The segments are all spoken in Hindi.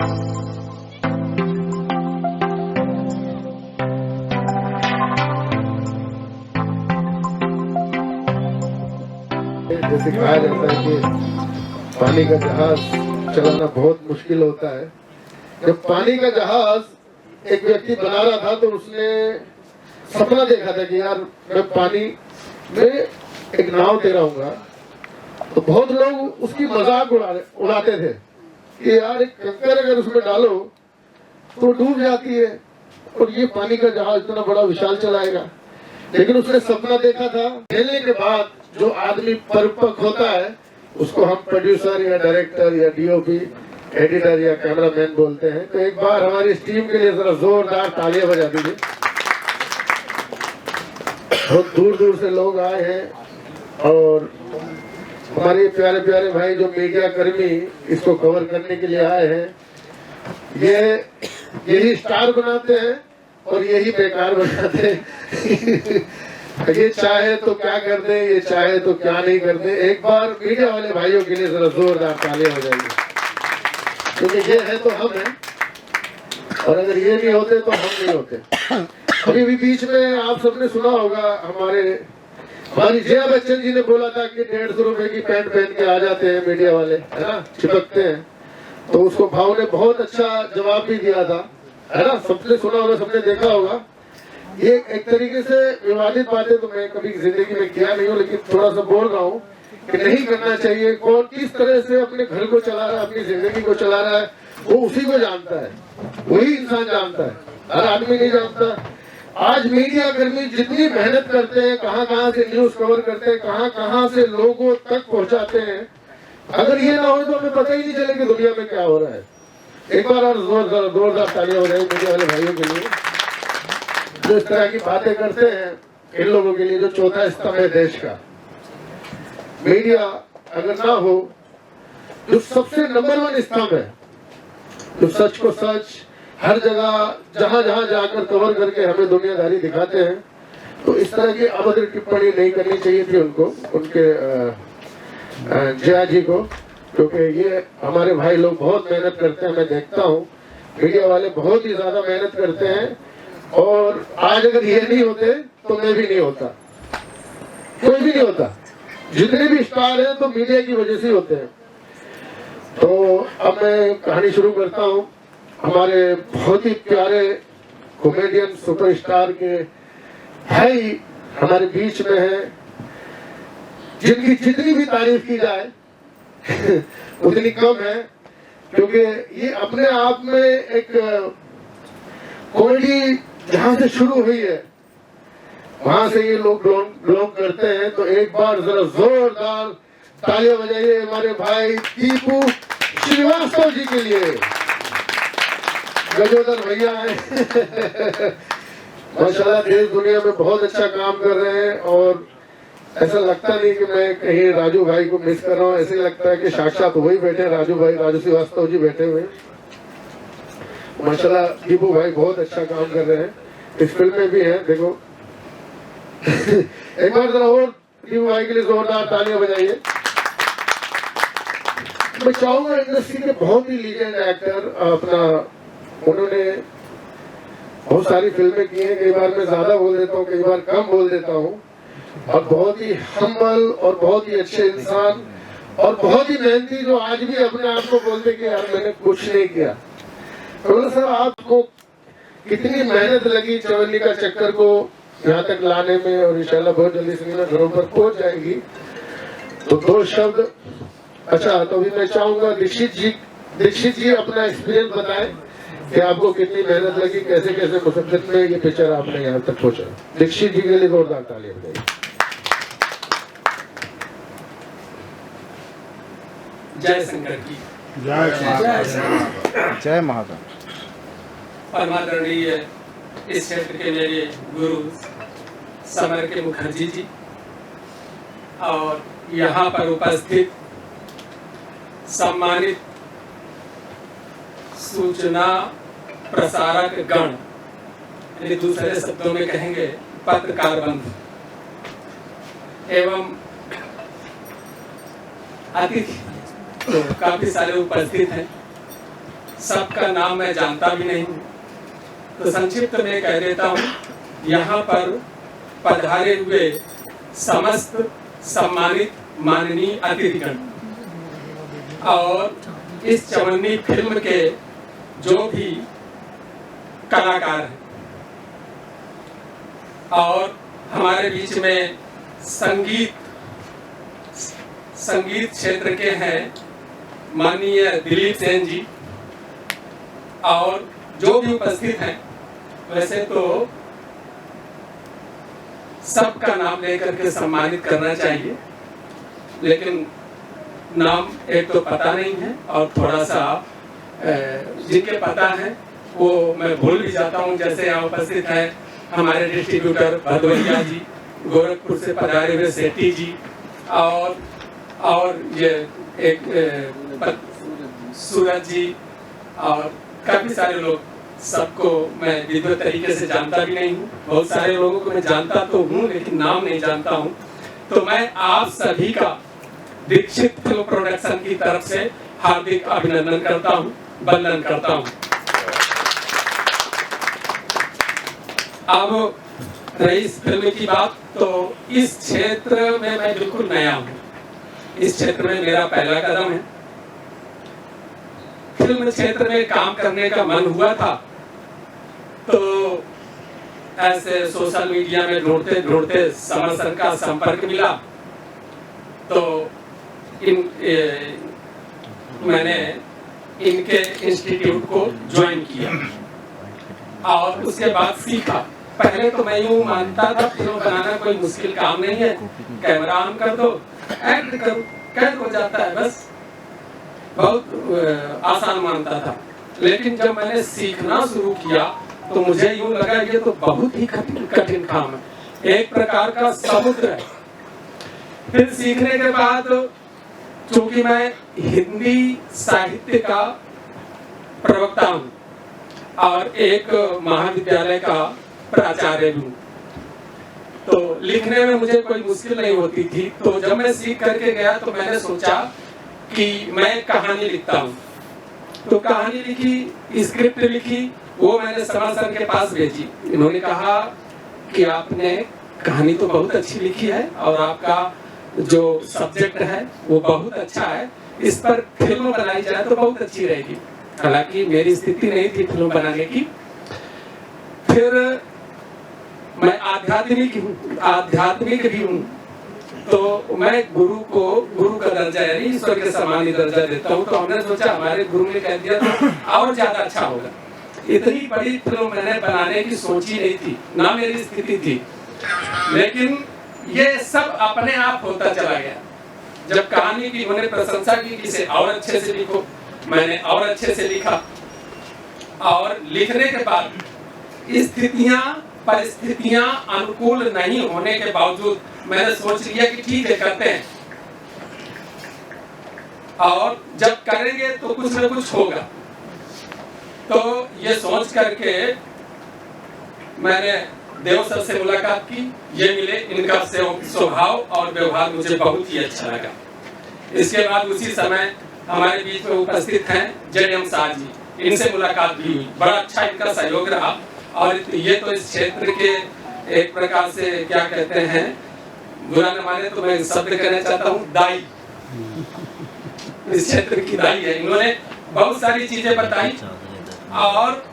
जैसे कहा जाता है कि पानी का जहाज चलाना बहुत मुश्किल होता है। जब पानी का जहाज एक व्यक्ति बना रहा था तो उसने सपना देखा था कि यार मैं पानी में एक नाव तैराऊंगा। तो बहुत लोग उसकी मजाक उड़ाते थे कि यार एक कंकर अगर उसमें डालो तो डूब जाती है और ये पानी का जहाज इतना बड़ा विशाल चलाएगा। लेकिन उसने सपना देखा था। खेलने के बाद जो आदमी परिपक्व होता है उसको हम प्रोड्यूसर या डायरेक्टर या डीओपी एडिटर या कैमरामैन बोलते हैं। तो एक बार हमारी इस टीम के लिए जरा जोरदार तालियां बजा दीजिए। बहुत दूर दूर से लोग आए हैं और हमारे प्यारे प्यारे भाई जो मीडिया कर्मी इसको कवर करने के लिए आए हैं, यही स्टार बनाते हैं और यही बेकार बनाते हैं। ये चाहे तो क्या कर दे, ये चाहे तो क्या नहीं कर दे। एक बार मीडिया वाले भाइयों के लिए जरा जोरदार तालियां हो जाएगी, क्योंकि ये है तो हम हैं और अगर ये नहीं होते तो हम नहीं होते। अभी भी बीच में आप सबने सुना होगा हमारी जया बच्चन जी ने बोला था कि 150 रुपए की पैंट पहन के आ जाते हैं मीडिया वाले, है ना, चिपकते हैं। तो उसको भाव ने बहुत अच्छा जवाब भी दिया था, है ना, सबने सुना होगा, सबने देखा होगा। ये एक तरीके से विवादित बातें तो मैं कभी जिंदगी में किया नहीं हूँ, लेकिन थोड़ा सा बोल रहा हूँ कि नहीं करना चाहिए। कौन किस तरह से अपने घर को चला रहा है, अपनी जिंदगी को चला रहा है, वो उसी को जानता है, वही इंसान जानता है, हर आदमी नहीं जानता। आज मीडिया कर्मी जितनी मेहनत करते हैं, कहाँ से न्यूज कवर करते हैं, कहाँ से लोगों तक पहुँचाते हैं, अगर ये ना हो तो हमें पता ही नहीं चले कि दुनिया में क्या हो रहा है। एक बार और जोरदार तालियां हो जाए मीडिया वाले भाइयों के लिए जो इस तरह की बातें करते हैं। इन लोगों के लिए जो चौथा स्तंभ है देश का, मीडिया अगर ना हो, जो सबसे नंबर 1 स्तंभ है, जो सच को सच हर जगह जहां जाकर कवर करके हमें दुनियादारी दिखाते हैं, तो इस तरह की अभद्र टिप्पणी नहीं करनी चाहिए थी उनके जया जी को, क्योंकि ये हमारे भाई लोग बहुत मेहनत करते हैं। मैं देखता हूँ मीडिया वाले बहुत ही ज्यादा मेहनत करते हैं और आज अगर ये नहीं होते तो मैं भी नहीं होता, कोई भी नहीं होता। जितने भी स्टार हैं तो मीडिया की वजह से होते हैं। तो अब मैं कहानी शुरू करता हूँ। हमारे बहुत ही प्यारे कॉमेडियन सुपरस्टार के भाई हमारे बीच में हैं, जिनकी जितनी भी तारीफ की जाए उतनी कम है, क्योंकि ये अपने आप में एक कॉमेडी जहां से शुरू हुई है वहां से ये लोग बिलोंग करते हैं। तो एक बार जरा जोरदार तालियां बजाइए हमारे भाई दीपू श्रीवास्तव जी के लिए। गजोदर भैया है माशाल्लाह, देश दुनिया में बहुत अच्छा काम कर रहे हैं और ऐसा लगता नहीं कि मैं कहीं राजू भाई को मिस कर रहा हूँ। ऐसे लगता है कि साक्षात वही बैठे, राजू श्रीवास्तव जी बैठे हुए। माशाल्लाह दीपू भाई बहुत अच्छा काम कर रहे हैं, इस फिल्म में भी है, देखो। एक बार जरा और दीपू भाई के लिए जोरदार तालियां बजाइए। मैं चाहूंगा इंडस्ट्री के बहुत ही लीजेंड एक्टर अपना, उन्होंने बहुत सारी फिल्में की हैं। कई बार मैं ज्यादा बोल देता हूँ, कई बार कम बोल देता हूँ, और बहुत ही हम्बल और बहुत ही अच्छे इंसान और बहुत ही मेहनती, जो आज भी अपने आप को बोलते कि यार मैंने कुछ नहीं किया। तो सर आपको कितनी मेहनत लगी चवन्नी का चक्कर को यहाँ तक लाने में, और इंशाल्लाह बहुत जल्दी सिनेमा घरों पर पहुंच जाएगी। तो 2 शब्द। अच्छा, तो अभी मैं चाहूंगा दीक्षित जी अपना एक्सपीरियंस बताएं कि आपको कितनी मेहनत लगी, कैसे कैसे मुसब्बत में ये पिक्चर आपने यहाँ तक पहुंचा। दीक्षित जी के लिए जोरदार तालियां बजाइए। जय शंकर की जय महाकाल। परमादरणीय इस क्षेत्र के मेरे गुरु समर के मुखर्जी जी और यहाँ पर उपस्थित सम्मानित सूचना प्रसारक गण, यानी दूसरे शब्दों में कहेंगे पत्रकार बंधु एवं अतिथि, तो काफी सारे उपस्थित हैं। सबका नाम मैं जानता भी नहीं हूँ, तो संक्षिप्त में कह देता हूँ। यहाँ पर पधारे हुए समस्त सम्मानित माननीय अतिथिगण और इस चवन्नी फिल्म के जो भी कलाकार हैं और हमारे बीच में संगीत क्षेत्र के हैं माननीय दिलीप सेन जी, और जो भी उपस्थित हैं, वैसे तो सबका नाम लेकर के सम्मानित करना चाहिए, लेकिन नाम एक तो पता नहीं है और थोड़ा सा जिनके पता है वो मैं भूल भी जाता हूँ। जैसे यहाँ उपस्थित हैं हमारे डिस्ट्रीब्यूटर भदौरिया जी, गोरखपुर से पधारे हुए सेठी जी, और ये एक सूरज जी और काफी सारे लोग, सबको मैं विधिवत तरीके से जानता भी नहीं हूँ। बहुत सारे लोगों को मैं जानता तो हूँ लेकिन नाम नहीं जानता हूँ। तो मैं आप सभी का दीक्षित फिल्म प्रोडक्शन की तरफ से हार्दिक अभिनंदन करता हूँ, वंदन करता हूँ। अब रही इस फिल्म की बात, तो इस क्षेत्र में मैं बिल्कुल नया हूँ। इस क्षेत्र में मेरा पहला कदम है। फिल्म क्षेत्र में काम करने का मन हुआ था, तो ऐसे सोशल मीडिया में ढूंढते ढूंढते समर सर का संपर्क मिला, तो मैंने इनके इंस्टीट्यूट को ज्वाइन किया और उसके बाद सीखा। पहले तो मैं यूं मानता था फिल्म बनाना कोई मुश्किल काम नहीं है, कैमरा ऑन कर दो, एक्ट करो, कैद हो जाता है, बस बहुत आसान मानता था। लेकिन जब मैंने सीखना शुरू किया तो मुझे यूं लगा ये तो बहुत ही कठिन काम है, एक प्रकार का समुद्र है। फिर सीखने के बाद चूंकि मैं हिंदी साहित्य का प्रवक्ता हूँ और एक महाविद्यालय का प्राचार्य भी हूँ, तो लिखने में मुझे कोई मुश्किल नहीं होती थी। तो जब मैं सीख करके गया तो मैंने सोचा कि मैं कहानी लिखता हूँ, तो कहानी लिखी, स्क्रिप्ट लिखी, वो मैंने समर सर के पास भेजी। इन्होंने कहा कि आपने कहानी तो बहुत अच्छी लिखी है और आपका जो सब्जेक्ट है वो बहुत अच्छा है, इस पर फिल्म बनाई जाए तो बहुत अच्छी रहेगी। हालांकि मेरी स्थिति नहीं थी फिल्म बनाने की। फिर मैं आध्यात्मिक भी हूँ, तो मैं गुरु का दर्जा यानी ईश्वर के समान ही दर्जा देता हूँ। तो हमने सोचा, हमारे गुरु ने कह दिया तो और ज्यादा अच्छा होगा। इतनी बड़ी फिल्म मैंने बनाने की सोची नहीं थी, ना मेरी स्थिति थी, लेकिन ये सब अपने आप होता चला गया। जब कहानी की उन्होंने प्रशंसा की कि इसे और अच्छे से लिखो, मैंने और अच्छे से लिखा, और लिखने के बाद परिस्थितियां अनुकूल नहीं होने के बावजूद मैंने सोच लिया कि ठीक है, करते हैं, और जब करेंगे तो कुछ न कुछ होगा। तो ये सोच करके मैंने देव सर से मुलाकात की, ये मिले, इनका स्वभाव और व्यवहार मुझे बहुत ही अच्छा लगा। इसके बाद उसी समय हमारे बीच में उपस्थित हैं JM शाह जी, इनसे मुलाकात भी हुई, बड़ा अच्छा इनका सहयोग रहा। और ये तो इस क्षेत्र के एक प्रकार से क्या कहते हैं, बुरा न माने तो मैं शब्द कहना चाहता हूँ, दाई, इस क्षेत्र की दाई है। इन्होंने बहुत सारी चीजें बताई और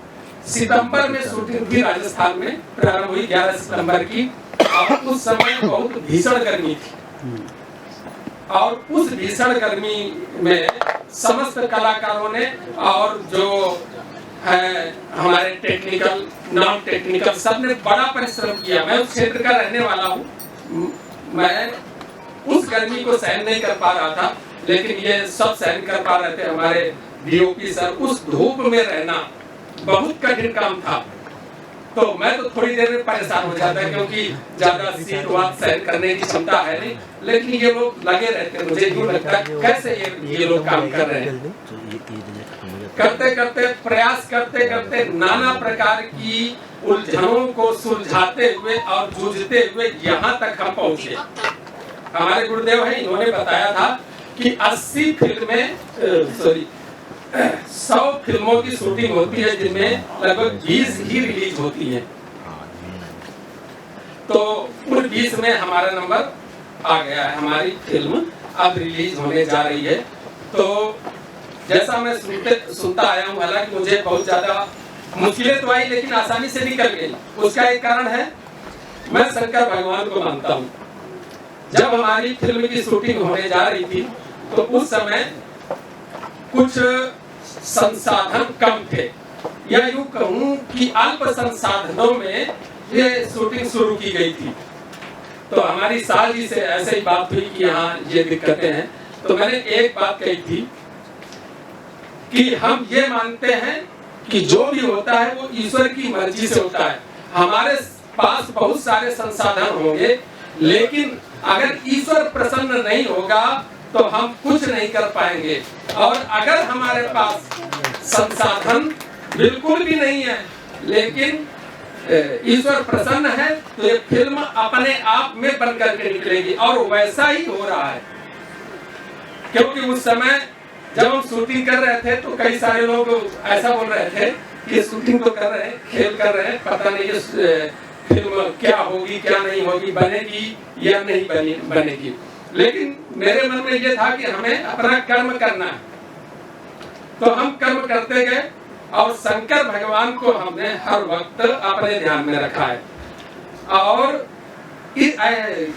सितंबर में शूटिंग थी, राजस्थान में प्रारंभ हुई 11 सितंबर की, और उस समय बहुत भीषण गर्मी थी, और उस भीषण गर्मी में समस्त कलाकारों ने और जो है हमारे टेक्निकल नॉन टेक्निकल सब ने बड़ा परिश्रम किया। मैं उस क्षेत्र का रहने वाला हूँ, मैं उस गर्मी को सहन नहीं कर पा रहा था, लेकिन ये सब सहन कर पा रहे थे हमारे DOP सर। उस धूप में रहना बहुत कठिन काम था, तो मैं तो थोड़ी देर में परेशान हो जाता क्योंकि ज्यादा शीत वात सहन करने की क्षमता है नहीं, लेकिन ये लोग लगे रहते, मुझे यूं लगता है कैसे ये लोग काम कर रहे हैं। करते करते प्रयास करते करते नाना प्रकार की उलझनों को सुलझाते हुए और जूझते हुए यहाँ तक हम पहुंचे। हमारे गुरुदेव हैं, इन्होंने बताया था कि 80 100 फिल्मों की शूटिंग होती है, जिनमें लगभग 20 ही रिलीज होती है। तो उन 20 में हमारा नंबर आ गया है। हमारी फिल्म अब रिलीज होने जा रही है। तो जैसा मैं सुनता आया हूँ, हालांकि मुझे बहुत ज्यादा मुश्किलें तो आई, लेकिन आसानी से निकल गई। उसका एक कारण है, मैं शंकर भगवान को मानता हूँ। जब हमारी फिल्म की शूटिंग होने जा रही थी, तो उस समय कुछ संसाधन कम थे, या यूं कहूं कि अल्प संसाधनों में ये शूटिंग शुरू की गई थी। तो हमारी साल जी से ऐसे ही बात हुई कि हाँ ये दिक्कतें हैं। तो मैंने एक बात कही थी कि हम ये मानते हैं कि जो भी होता है वो ईश्वर की मर्जी से होता है। हमारे पास बहुत सारे संसाधन होंगे, लेकिन अगर ईश्वर प्रसन्न नहीं होगा तो हम कुछ नहीं कर पाएंगे। और अगर हमारे पास संसाधन बिल्कुल भी नहीं है, लेकिन ईश्वर प्रसन्न है, तो ये फिल्म अपने आप में बन करके निकलेगी। और वैसा ही हो रहा है, क्योंकि उस समय जब हम शूटिंग कर रहे थे तो कई सारे लोग ऐसा बोल रहे थे कि शूटिंग तो कर रहे हैं, खेल कर रहे हैं, पता नहीं ये फिल्म क्या होगी क्या नहीं होगी, बनेगी या नहीं बनेगी। लेकिन मेरे मन में ये था कि हमें अपना कर्म करना है। तो हम कर्म करते गए और शंकर भगवान को हमने हर वक्त अपने ध्यान में रखा है। और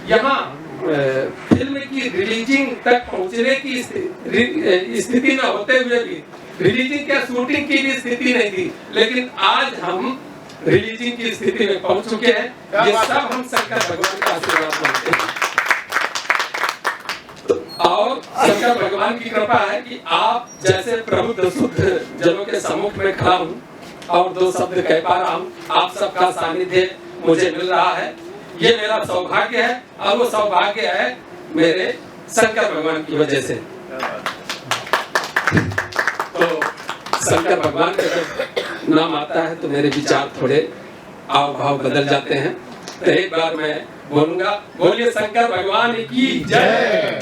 यहाँ फिल्म की रिलीजिंग तक पहुंचने की स्थिति न होते हुए भी, रिलीजिंग क्या शूटिंग की भी स्थिति नहीं थी, लेकिन आज हम रिलीजिंग की स्थिति में पहुंच चुके हैं। ये सब हम शंकर भगवान का आशीर्वाद मानते हैं। और शंकर भगवान की कृपा है कि आप जैसे प्रबुद्ध शुद्ध जनों के सम्मुख में खड़ा हूँ और 2 शब्द कह पा रहा हूँ। आप सबका सानिध्य मुझे मिल रहा है, ये मेरा सौभाग्य है। और वो सौभाग्य है मेरे शंकर भगवान की वजह से। तो शंकर भगवान का जब नाम आता है तो मेरे विचार थोड़े आव भाव बदल जाते हैं। तो एक बार मैं बोलूंगा, बोलिए शंकर भगवान की जय।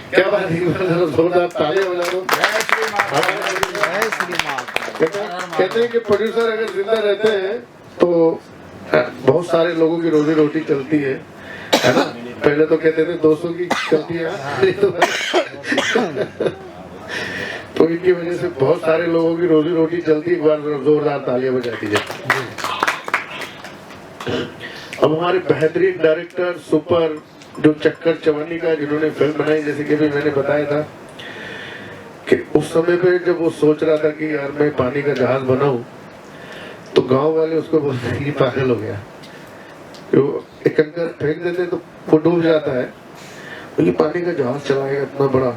क्या बात है, जोरदार तालियां बजा दो। कहते हैं कि प्रोड्यूसर अगर जिंदा रहते हैं तो बहुत सारे लोगों की रोजी रोटी चलती है ना। पहले तो कहते थे 200 की चलती है, तो इनकी वजह से बहुत सारे लोगों की रोजी रोटी चलती है। एक बार जोरदार तालियां बजा दीजिए। अब हमारे बेहतरीन डायरेक्टर सुपर जो चक्कर चवन्नी का जिन्होंने फिल्म बनाई, जैसे कि भी मैंने बताया था कि उस समय पे जब वो सोच रहा था कि यार मैं पानी का जहाज बनाऊं, तो गांव वाले उसको बोलते हैं कि पागल हो गया। तो एक कंकर फेंक देते तो वो डूब जाता है, ये पानी का जहाज चलाएगा इतना बड़ा।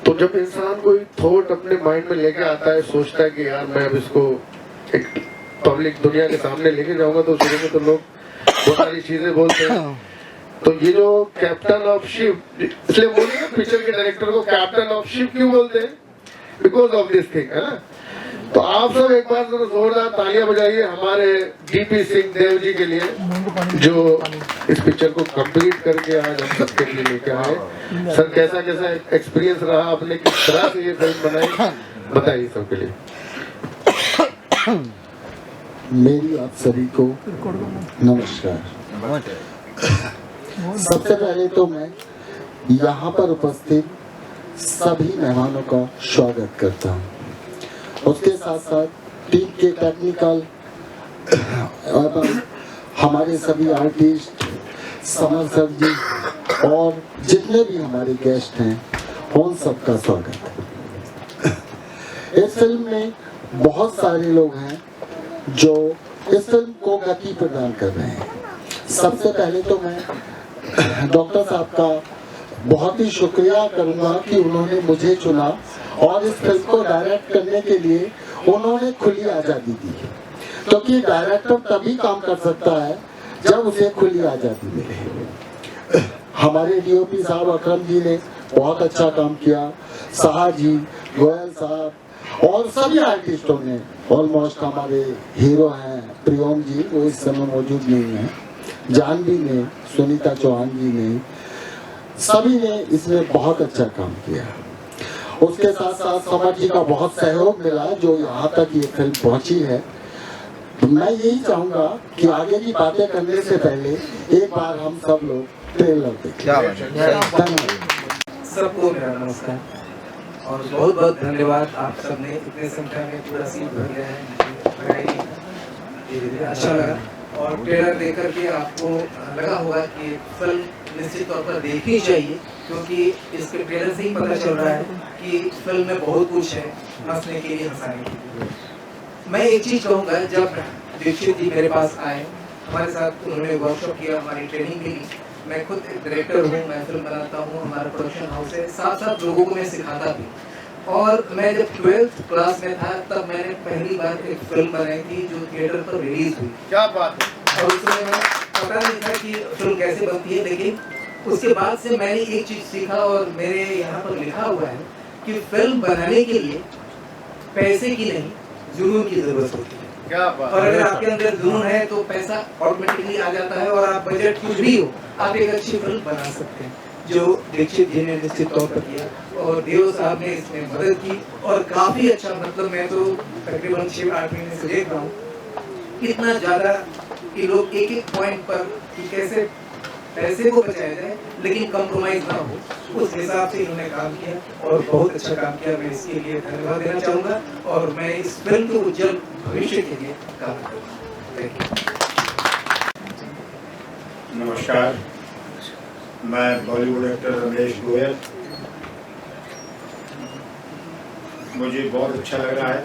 तो जब इंसान कोई थॉट अपने माइंड में लेके आता है, सोचता है कि यार मैं अब इसको एक पब्लिक दुनिया के सामने लेके जाऊंगा, तो शुरू में तो लोग बहुत सारी चीजें बोलते हैं। तो ये जो कैप्टन ऑफ शिप, इसलिए बोलिए ना पिक्चर के डायरेक्टर को कैप्टन ऑफ शिप क्यों बोलते हैं? बिकॉज ऑफ दिस थिंग, है ना। तो आप सब एक बार जोरदार तालियां बजाइए हमारे डीपी सिंह देव जी के लिए, जो इस पिक्चर को कंप्लीट करके आज हम सबके लिए लेके आए। सर कैसा कैसा एक्सपीरियंस रहा आपने, किस तरह से ये फिल्म बनाई, बताइए सबके लिए। मेरी आप सभी को नमस्कार। सबसे पहले तो मैं यहाँ पर उपस्थित सभी मेहमानों का स्वागत करता हूँ। उसके साथ साथ टीम के टेक्निकल एवं हमारे सभी आर्टिस्ट, समर सर जी और जितने भी हमारे गेस्ट हैं, उन सबका स्वागत है। इस फिल्म में बहुत सारे लोग हैं जो इस फिल्म को गति प्रदान कर रहे हैं। सबसे पहले तो मैं डॉक्टर साहब का बहुत ही शुक्रिया करूंगा कि उन्होंने मुझे चुना और इस फिल्म को डायरेक्ट करने के लिए उन्होंने खुली आज़ादी दी, क्योंकि डायरेक्टर तभी काम कर सकता है जब उसे खुली आज़ादी मिले। हमारे डीओपी साहब अकरम जी ने बहुत अच्छा काम किया, साहा जी, गोयल साहब और सभी आर्टिस्टों ने, ऑलमोस्ट हमारे हीरो हैं प्रियम जी, वो इस समय मौजूद नहीं है, जानवी ने, सुनीता चौहान जी ने, सभी ने इसमें बहुत अच्छा काम किया। उसके साथ साथ समर जी का बहुत सहयोग मिला जो यहाँ तक ये फिल्म पहुँची है। तो मैं यही चाहूँगा कि आगे की बातें करने से पहले एक बार हम सब लोग ट्रेलर देखें। धन्यवाद। सबको मेरा नमस्कार और बहुत बहुत धन्यवाद। आप सबने इतने संख्या में पूरा सीट भर लिया है, मुझे बड़ा ही अच्छा लगा। और ट्रेलर देख करके आपको लगा होगा कि फिल्म निश्चित तौर पर देखनी चाहिए, क्योंकि इसके ट्रेलर से ही पता चल रहा है कि फिल्म में बहुत कुछ है हंसने के लिए, हंसाने के लिए। मैं एक चीज़ कहूँगा, जब दीक्षित जी मेरे पास आए, हमारे साथ उन्होंने वर्कशॉप किया, हमारी ट्रेनिंग भी ली। मैं खुद एक डायरेक्टर हूँ, मैं फिल्म बनाता हूँ, हमारा प्रोडक्शन हाउस है, साथ साथ लोगों को मैं सिखाता भी। और मैं जब 12th क्लास में था तब मैंने पहली बार एक फिल्म बनाई थी जो थिएटर पर रिलीज हुई। क्या बात है। और उसमें मैं पता नहीं था कि फिल्म कैसे बनती है, लेकिन उसके बाद से मैंने एक चीज़ सीखा और मेरे यहाँ पर लिखा हुआ है कि फिल्म बनाने के लिए पैसे की नहीं, जुनून की जरूरत होती है। क्या बात। और अगर आपके अंदर जुनून है तो पैसा ऑटोमेटिकली आ जाता है और आप बजट कुछ भी हो, आप एक अच्छी फिल्म बना सकते हैं, जो दीक्षित जी ने निश्चित तौर पर किया और देव साहब ने इसमें मदद की और काफी अच्छा। मतलब मैं तो तकरीबन 6-8 महीने से देख रहा हूँ कितना ज्यादा कि लोग एक एक पॉइंट पर कि कैसे पैसे को बचाया जाए लेकिन कंप्रोमाइज ना हो, उस हिसाब से इन्होंने काम किया और बहुत अच्छा काम किया। मैं इसके लिए धन्यवाद देना चाहूँगा और मैं इस फिल्म के उज्जवल भविष्य के लिए काम करूँगा। Thank you. नमस्कार, मैं बॉलीवुड एक्टर रमेश गोयल। मुझे बहुत अच्छा लग रहा है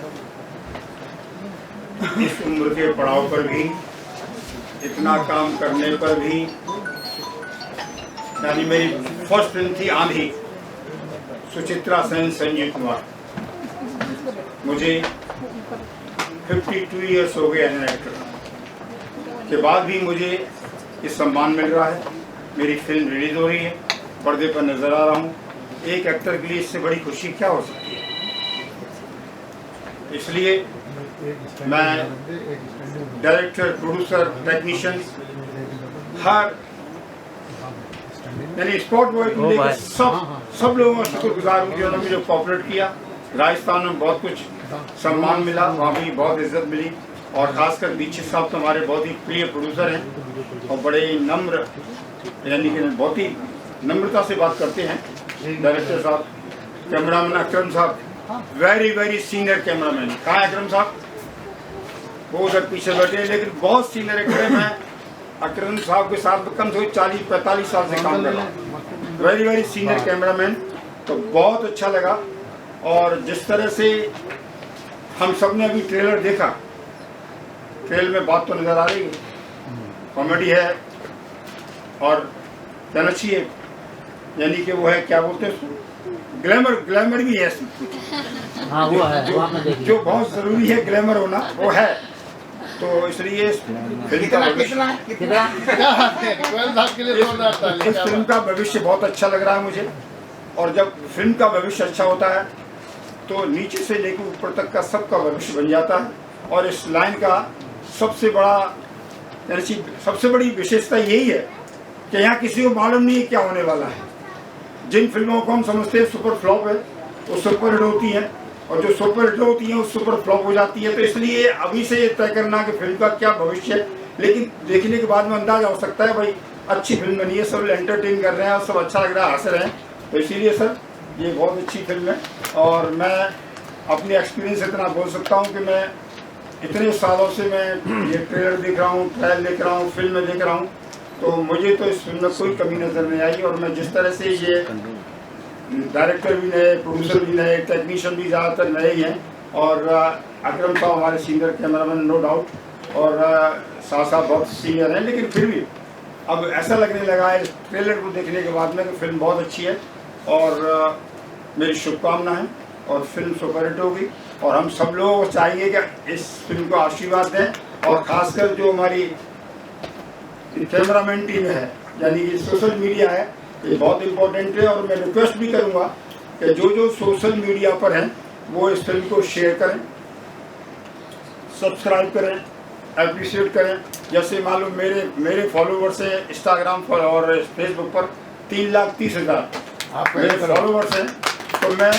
इस उम्र के पड़ाव पर भी, इतना काम करने पर भी। यानी मेरी फर्स्ट फिल्म थी आंधी, सुचित्रा सेन, संजीव कुमार। मुझे 52 ईयर्स हो गए एज एन एक्टर के बाद भी मुझे ये सम्मान मिल रहा है। मेरी फिल्म रिलीज हो रही है, पर्दे पर नजर आ रहा हूँ। एक एक्टर के लिए इससे बड़ी खुशी क्या हो सकती है। इसलिए मैं डायरेक्टर, प्रोड्यूसर, टेक्नीशियन, हर यानी स्पॉट बॉय को लेकर सब लोगों का शुक्रगुजार हूँ जिन्होंने मुझे कोऑपरेट किया। राजस्थान में बहुत कुछ सम्मान मिला, वहाँ भी बहुत इज्जत मिली और खासकर दीक्षित साहब तो हमारे बहुत ही प्रिय प्रोड्यूसर हैं और बड़े ही नम्र, यानी कि बहुत ही नम्रता से बात करते हैं। डायरेक्टर साहब, कैमरामैन अकरम साहब, वेरी वेरी सीनियर कैमरामैन। कहाँ है अकरम साहब? वो उधर पीछे बैठे हैं, लेकिन बहुत सीनियर एक्टर है। मैं अकरम साहब के साथ कम से कम 40-45 साल से काम कर रहा हूँ। Very very senior cameraman. तो बहुत अच्छा लगा और जिस तरह से हम सब ने अभी ट्रेलर देखा, ट्रेलर में बात तो नजर आ रही है, कॉमेडी है और कहना चाहिए यानी कि वो है, क्या बोलते हैं उसको, ग्लैमर भी है इसमें। हाँ, वो है, जो बहुत जरूरी है, ग्लैमर होना वो है। तो इसलिए इस फिल्म का भविष्य बहुत अच्छा लग रहा है मुझे। और जब फिल्म का भविष्य अच्छा होता है तो नीचे से लेकर ऊपर तक का सबका भविष्य बन जाता है। और इस लाइन का सबसे बड़ी विशेषता यही है कि यहाँ किसी को मालूम नहीं है क्या होने वाला है। जिन फिल्मों को हम समझते हैं सुपर फ्लॉप है, वो सुपर हिट होती हैं, और जो सुपर हिट होती हैं वो सुपर फ्लॉप हो जाती है। तो इसलिए अभी से तय करना कि फिल्म का क्या भविष्य है, लेकिन देखने के बाद में अंदाजा हो सकता है भाई अच्छी फिल्म बनी है, सब एंटरटेन कर रहे हैं और सब अच्छा लग रहा है, हंस रहे हैं। तो इसीलिए सर ये बहुत अच्छी फिल्म है। और मैं अपनी एक्सपीरियंस इतना बोल सकता हूँ कि मैं इतने सालों से मैं ये ट्रेलर देख रहा हूँ, ट्रायल देख रहा हूँ, फिल्म देख रहा हूँ, तो मुझे तो इस फिल्म में कोई कमी नज़र नहीं आई। और मैं जिस तरह से ये डायरेक्टर भी नए, प्रोड्यूसर भी नए, टेक्नीशियन भी ज़्यादातर नए ही हैं और अकरम साहब हमारे सीनियर कैमरामैन नो डाउट, और साहब बहुत सीनियर हैं, लेकिन फिर भी अब ऐसा लगने लगा है इस ट्रेलर को देखने के बाद में कि फिल्म बहुत अच्छी है। और मेरी शुभकामना है और फिल्म सुपरहिट होगी और हम सब लोग चाहेंगे कि इस फिल्म को आशीर्वाद दें। और ख़ासकर जो हमारी कैमरामैन टीम है, यानी कि सोशल मीडिया है, ये बहुत इम्पोर्टेंट है। और मैं रिक्वेस्ट भी करूंगा कि जो सोशल मीडिया पर हैं वो इस फिल्म को शेयर करें, सब्सक्राइब करें, अप्रिशिएट करें। जैसे मालूम मेरे फॉलोवर्स हैं इंस्टाग्राम पर और फेसबुक पर 3,30,000 मेरे फॉलोवर्स हैं। तो मैं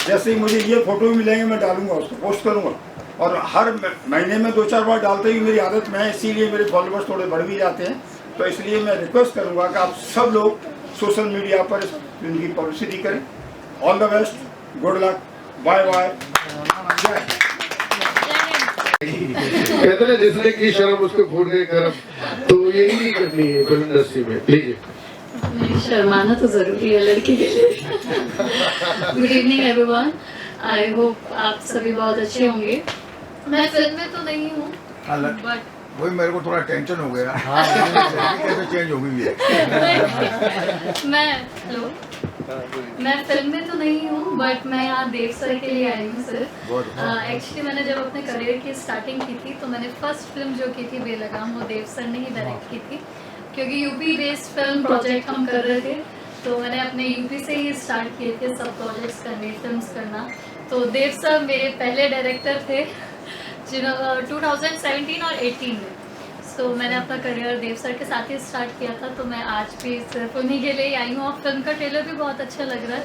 जैसे ही मुझे ये फोटो भी मिलेंगे मैं डालूंगा, उसको पोस्ट करूंगा, और हर महीने में 2-4 बार डालते ही मेरी आदत में है, इसीलिए मेरे फॉलोअर्स थोड़े बढ़ भी जाते हैं। तो इसलिए मैं रिक्वेस्ट करूंगा कि आप सब लोग सोशल मीडिया पर इनकी पब्लिसिटी करें। All the best, good luck, bye bye, जय। कहते हैं जिसने की शर्म उसको फूट गई कर्म, तो यही नहीं करनी है फिल्म इंडस्ट्री में। प्लीज। शर्माना तो जरूरी है लड़की के लिए। Good evening everyone, I hope आप सभी बहुत अच्छे होंगे। मैं फिल्म में तो नहीं हूँ, बट वही मेरे को थोड़ा टेंशन हो गया। कैसे चेंज हो गई है। मैं फिल्म में तो नहीं हूँ, बट मैं यहाँ देव सर के लिए आई हूँ सर। एक्चुअली मैंने जब अपने करियर की स्टार्टिंग की थी तो मैंने फर्स्ट फिल्म जो की थी बेलगाम, वो देव सर ने ही डायरेक्ट की थी, क्योंकि यूपी बेस्ड फिल्म प्रोजेक्ट हम कर रहे थे। तो मैंने अपने यूपी से ही स्टार्ट किए थे सब प्रोजेक्ट्स करने, फिल्म्स करना। तो देव सर मेरे पहले डायरेक्टर थे 2017 और 18 में। तो मैंने अपना करियर देव सर के साथ ही स्टार्ट किया था। तो मैं आज भी सिर्फ उन्हीं के लिए आई हूँ, और फिल्म का ट्रेलर भी बहुत अच्छा लग रहा है,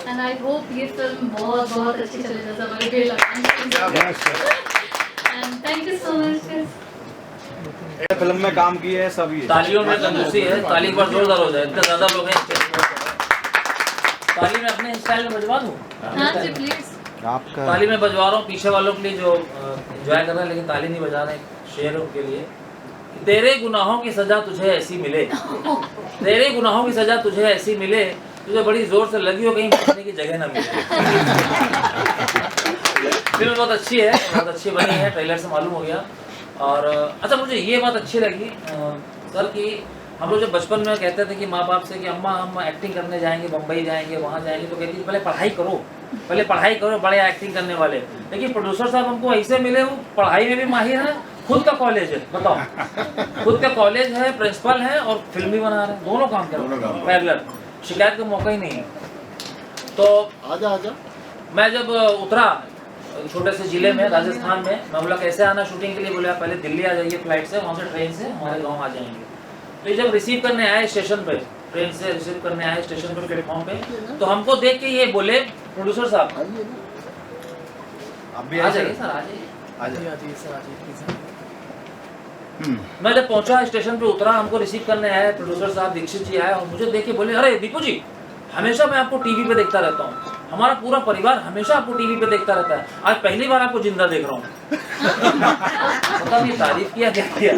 एंड आई होप ये फिल्म बहुत बहुत अच्छी चले, जैसा मुझे भी लगा। And thank you so much. Film में काम किए है सभी। तालियों में कंजूसी है, ताली पर जोरदार हो जाए, इतने ज्यादा लोग हैं। ताली में अपने स्टाइल में बजवा दूं? हाँ जी प्लीज। आपका ताली में बजवा रहा हूँ पीछे वालों के लिए जो एंजॉय कर रहे हैं, लेकिन ताली नहीं बजा रहे। शेरों के लिए, तेरे गुनाहों की सजा तुझे ऐसी मिले, तेरे गुनाहों की सजा तुझे ऐसी मिले, तुझे बड़ी जोर से लगी हो, कहीं बचने की जगह ना मिले। फिल्म बहुत अच्छी है, बहुत अच्छी बनी है, ट्रेलर से मालूम हो गया। और अच्छा, मुझे ये बात अच्छी लगी सर कि हम लोग जब बचपन में कहते थे कि माँ बाप से कि अम्मा हम एक्टिंग करने जाएंगे, बम्बई जाएंगे, वहाँ जाएंगे, तो कहती थी पहले पढ़ाई करो, पहले पढ़ाई करो, बड़े एक्टिंग करने वाले। लेकिन प्रोड्यूसर साहब हमको ऐसे मिले, वो पढ़ाई में भी माहिर है, खुद का कॉलेज है, बताओ, खुद का कॉलेज है, प्रिंसिपल है और फिल्म भी बना रहे हैं, दोनों काम कर रहे हैं पैरेलल, शिकायत का मौका ही नहीं है। तो आजा मैं जब उतरा छोटे से जिले में राजस्थान में, मैं बोला कैसे आना शूटिंग के लिए, बोला पहले दिल्ली आ जाइए फ्लाइट से, वहाँ से ट्रेन से हमारे गाँव आ जाएंगे। तो ये जब रिसीव करने आए स्टेशन पे, ट्रेन से रिसीव करने आए स्टेशन पे प्लेटफॉर्म पे, तो हमको देख के ये बोले प्रोड्यूसर साहब अब भी आ जाइए सर, आ जाइए सर, आ जाइए। मैं जब पहुंचा स्टेशन पे उतरा, हमको रिसीव करने आए प्रोड्यूसर साहब दीक्षित जी आए और मुझे देख के बोले, अरे दीपू जी, हमेशा मैं आपको टीवी पे देखता रहता हूँ, हमारा पूरा परिवार हमेशा आपको टीवी पे देखता रहता है, आज पहली बार आपको जिंदा देख रहा हूँ। पता नहीं तारीफ किया क्या किया।